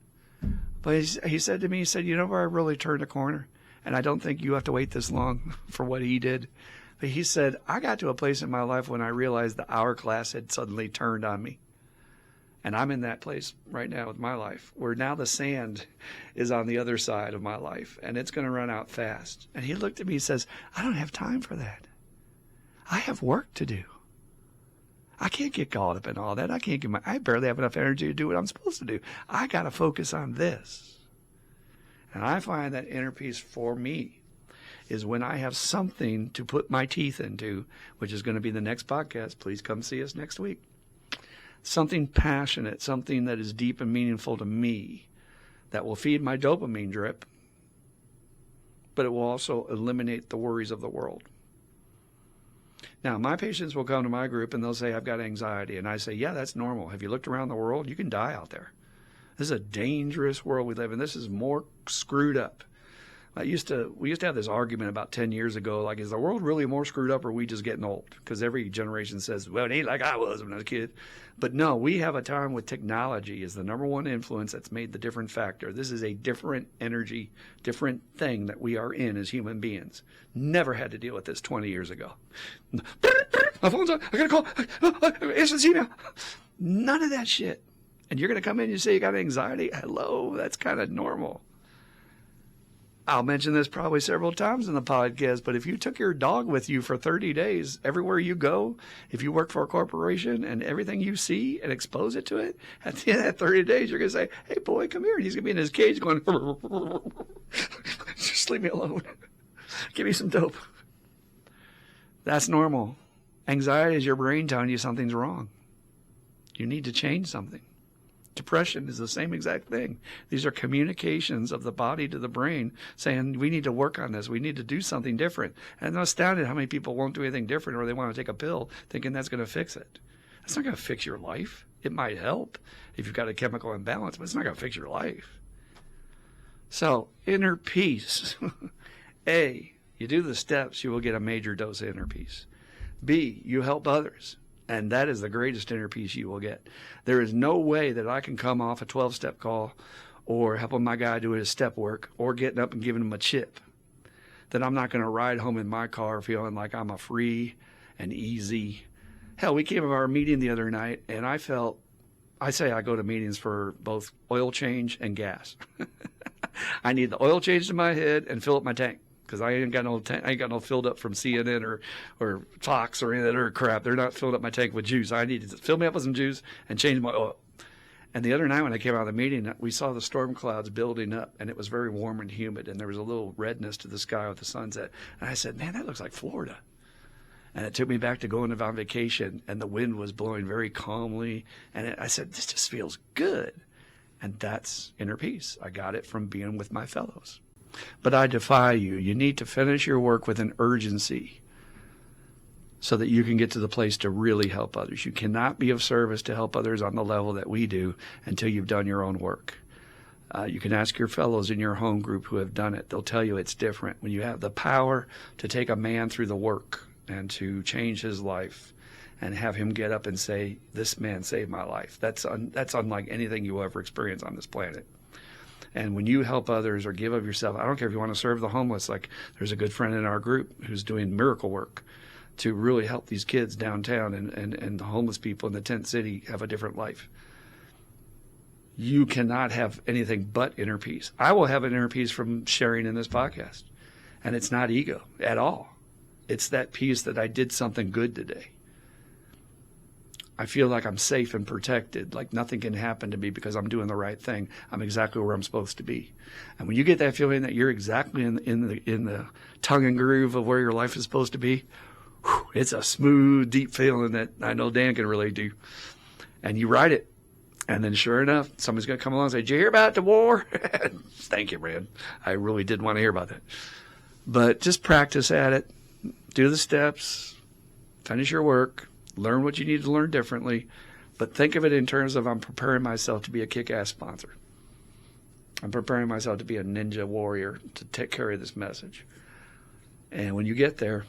But he said to me, where I really turned a corner? And I don't think you have to wait this long for what he did. But he said, I got to a place in my life when I realized the hourglass had suddenly turned on me. And I'm in that place right now with my life, where now the sand is on the other side of my life, and it's going to run out fast. And he looked at me and says, I don't have time for that. I have work to do. I can't get caught up in all that. I barely have enough energy to do what I'm supposed to do. I got to focus on this. And I find that inner peace for me is when I have something to put my teeth into, which is going to be the next podcast. Please come see us next week. Something passionate, something that is deep and meaningful to me that will feed my dopamine drip, but it will also eliminate the worries of the world. Now, my patients will come to my group and they'll say, I've got anxiety. And I say, yeah, that's normal. Have you looked around the world? You can die out there. This is a dangerous world we live in. This is more screwed up. We used to have this argument about 10 years ago, like, is the world really more screwed up or are we just getting old? Because every generation says, well, it ain't like I was when I was a kid. But no, we have a time with technology is the number one influence that's made the different factor. This is a different energy, different thing that we are in as human beings. Never had to deal with this 20 years ago. My phone's on. I got to call. Instant email. None of that shit. And you're going to come in and you say you got anxiety? Hello, that's kind of normal. I'll mention this probably several times in the podcast, but if you took your dog with you for 30 days, everywhere you go, if you work for a corporation and everything you see and expose it to it, at the end of that 30 days, you're going to say, hey, boy, come here. And he's going to be in his cage going, just leave me alone. Give me some dope. That's normal. Anxiety is your brain telling you something's wrong. You need to change something. Depression is the same exact thing. These are communications of the body to the brain saying, we need to work on this. We need to do something different. And I'm astounded how many people won't do anything different or they want to take a pill thinking that's going to fix it. That's not going to fix your life. It might help if you've got a chemical imbalance, but it's not going to fix your life. So, inner peace. A, you do the steps, you will get a major dose of inner peace. B, you help others. And that is the greatest inner peace you will get. There is no way that I can come off a 12-step call or helping my guy do his step work or getting up and giving him a chip that I'm not going to ride home in my car feeling like I'm a free and easy. Hell, we came to our meeting the other night, and I go to meetings for both oil change and gas. I need the oil change to my head and fill up my tank. Because I ain't got no filled up from CNN or Fox or any of that other crap. They're not filled up my tank with juice. I need to fill me up with some juice and change my oil. And the other night when I came out of the meeting, we saw the storm clouds building up, and it was very warm and humid, and there was a little redness to the sky with the sunset. And I said, man, that looks like Florida. And it took me back to going on vacation, and the wind was blowing very calmly. And I said, this just feels good. And that's inner peace. I got it from being with my fellows. But I defy you. You need to finish your work with an urgency so that you can get to the place to really help others. You cannot be of service to help others on the level that we do until you've done your own work. You can ask your fellows in your home group who have done it. They'll tell you it's different. When you have the power to take a man through the work and to change his life and have him get up and say, this man saved my life. That's unlike anything you will ever experience on this planet. And when you help others or give of yourself, I don't care if you want to serve the homeless. Like there's a good friend in our group who's doing miracle work to really help these kids downtown and the homeless people in the tent city have a different life. You cannot have anything but inner peace. I will have an inner peace from sharing in this podcast. And it's not ego at all. It's that peace that I did something good today. I feel like I'm safe and protected, like nothing can happen to me because I'm doing the right thing. I'm exactly where I'm supposed to be. And when you get that feeling that you're exactly in the tongue and groove of where your life is supposed to be, it's a smooth, deep feeling that I know Dan can relate to. And you write it. And then sure enough, somebody's going to come along and say, did you hear about the war? Thank you, man. I really did want to hear about that. But just practice at it. Do the steps. Finish your work. Learn what you need to learn differently, but think of it in terms of I'm preparing myself to be a kick-ass sponsor. I'm preparing myself to be a ninja warrior to take care of this message. And when you get there,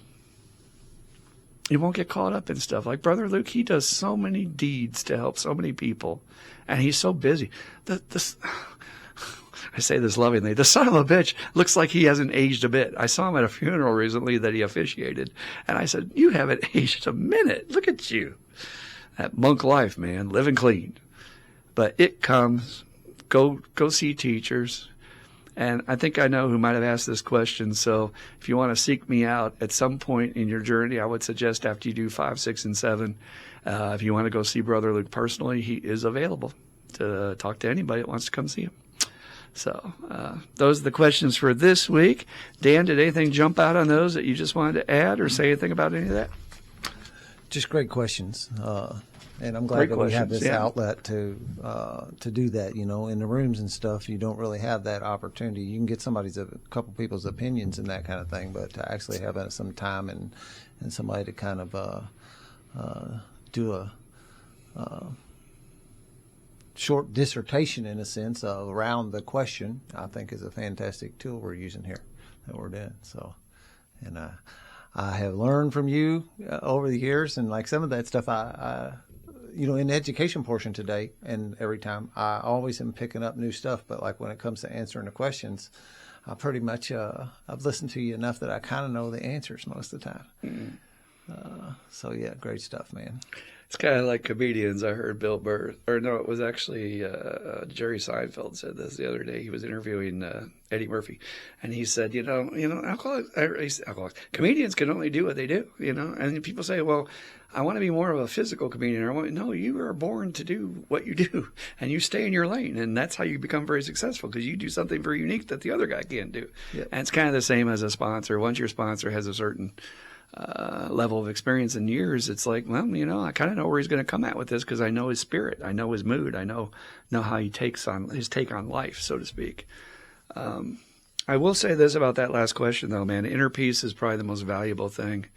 you won't get caught up in stuff. Like Brother Luke, he does so many deeds to help so many people, and he's so busy. I say this lovingly. The son of a bitch looks like he hasn't aged a bit. I saw him at a funeral recently that he officiated, and I said, you haven't aged a minute. Look at you. That monk life, man, living clean. But it comes. Go see teachers. And I think I know who might have asked this question. So if you want to seek me out at some point in your journey, I would suggest after you do 5, 6, and 7, if you want to go see Brother Luke personally, he is available to talk to anybody that wants to come see him. So those are the questions for this week. Dan, did anything jump out on those that you just wanted to add or say anything about any of that? Just great questions. And I'm glad that we have this outlet to do that. You know, in the rooms and stuff, you don't really have that opportunity. You can get a couple people's opinions and that kind of thing, but to actually have some time and somebody to kind of do a short dissertation, in a sense, around the question, I think is a fantastic tool we're using here that we're doing. So, and I have learned from you over the years, and like some of that stuff, I in the education portion today and every time, I always am picking up new stuff. But like when it comes to answering the questions, I pretty much I've listened to you enough that I kind of know the answers most of the time. Mm-hmm. So yeah, great stuff, man. It's kind of like comedians. I heard Bill Burr, or no, it was actually Jerry Seinfeld said this the other day. He was interviewing Eddie Murphy, and he said, alcoholics, comedians can only do what they do, And people say, well, I want to be more of a physical comedian. No, you are born to do what you do, and you stay in your lane, and that's how you become very successful because you do something very unique that the other guy can't do. Yep. And it's kind of the same as a sponsor. Once your sponsor has a certain level of experience in years, it's like, well, I kind of know where he's going to come at with this because I know his spirit, I know his mood, I know how he takes on his take on life, so to speak. I will say this about that last question, though, man. Inner peace is probably the most valuable thing,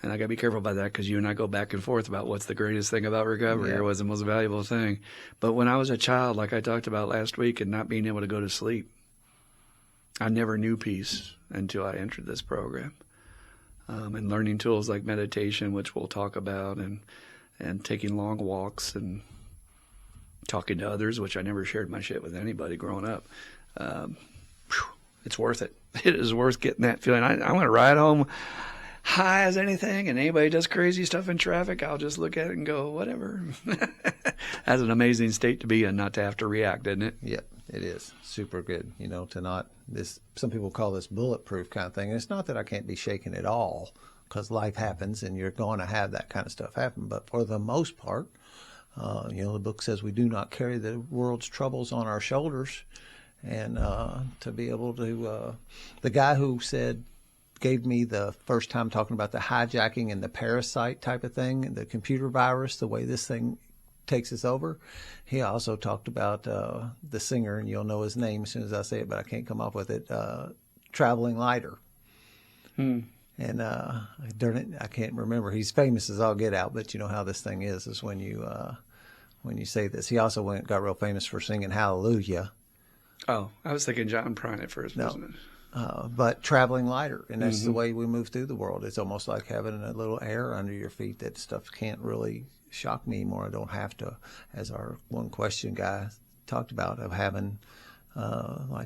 and I got to be careful about that because you and I go back and forth about what's the greatest thing about recovery or what's the most valuable thing. But when I was a child, like I talked about last week, and not being able to go to sleep, I never knew peace until I entered this program. And learning tools like meditation, which we'll talk about, and taking long walks and talking to others, which I never shared my shit with anybody growing up. It's worth it. It is worth getting that feeling. I want to ride home high as anything, and anybody does crazy stuff in traffic, I'll just look at it and go, whatever. That's an amazing state to be in, not to have to react, isn't it? Yep, it is. Super good, to not this. Some people call this bulletproof kind of thing. And it's not that I can't be shaken at all, because life happens and you're going to have that kind of stuff happen. But for the most part, the book says we do not carry the world's troubles on our shoulders. And to be able to, the guy who gave me the first time talking about the hijacking and the parasite type of thing, the computer virus, the way this thing takes us over. He also talked about the singer, and you'll know his name as soon as I say it, but I can't come up with it, Traveling Lighter. And I can't remember. He's famous as all get out, but you know how this thing is when you say this. He also got real famous for singing Hallelujah. Oh, I was thinking John Prine at first, wasn't it? But traveling lighter, and that's the way we move through the world. It's almost like having a little air under your feet. That stuff can't really shock me anymore. I don't have to, as our one question guy talked about, of having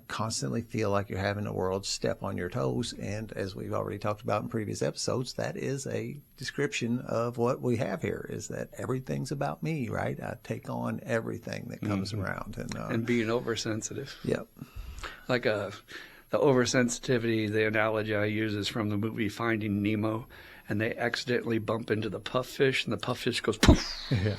constantly feel like you're having the world step on your toes. And as we've already talked about in previous episodes, that is a description of what we have here, is that everything's about me, right? I take on everything that comes around. And being oversensitive. Yep. Like the oversensitivity, the analogy I use is from the movie Finding Nemo, and they accidentally bump into the puffish, and the puffish goes poof. Yeah,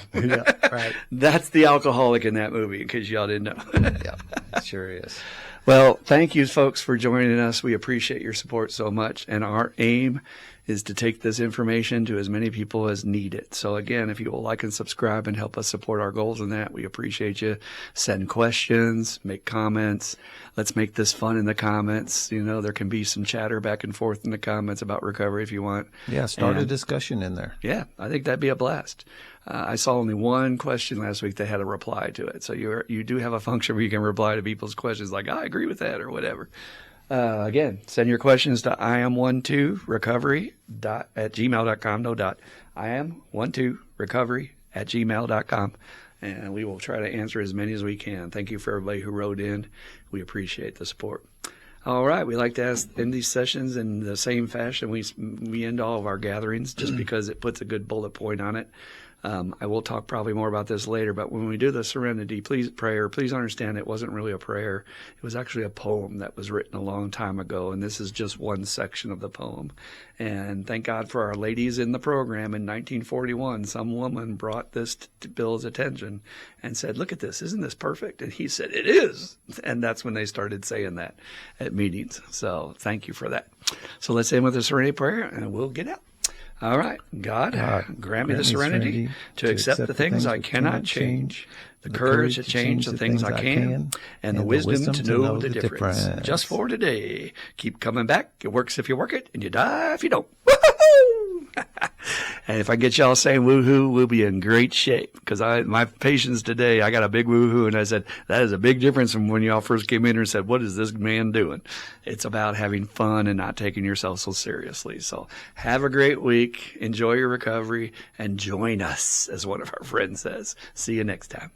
right. That's the alcoholic in that movie, in case y'all didn't know. Yeah, it sure is. Well, thank you, folks, for joining us. We appreciate your support so much, and our aim is to take this information to as many people as need it. So again, if you will like and subscribe and help us support our goals in that, we appreciate you. Send questions, make comments. Let's make this fun in the comments. There can be some chatter back and forth in the comments about recovery if you want. Yeah, start a discussion in there. Yeah, I think that'd be a blast. I saw only one question last week that had a reply to it. So you do have a function where you can reply to people's questions like, I agree with that or whatever. Again, send your questions to iam12recovery@gmail.com. No dot. iam12recovery@gmail.com. And we will try to answer as many as we can. Thank you for everybody who wrote in. We appreciate the support. All right. We like to end these sessions in the same fashion we end all of our gatherings, just because it puts a good bullet point on it. I will talk probably more about this later, but when we do the serenity prayer, please understand it wasn't really a prayer. It was actually a poem that was written a long time ago, and this is just one section of the poem. And thank God for our ladies in the program. In 1941, some woman brought this to Bill's attention and said, "Look at this, isn't this perfect?" And he said, "It is." And that's when they started saying that at meetings. So thank you for that. So let's end with a serenity prayer, and we'll get out. All right. God, grant me the serenity to accept the things I cannot change, the courage to change the things I can, and the wisdom to know the difference. Just for today. Keep coming back. It works if you work it, and you die if you don't. Woohoo! And if I get y'all saying woohoo, we'll be in great shape. Because my patients today, I got a big woohoo, and I said, that is a big difference from when y'all first came in here and said, what is this man doing? It's about having fun and not taking yourself so seriously. So have a great week. Enjoy your recovery, and join us, as one of our friends says. See you next time.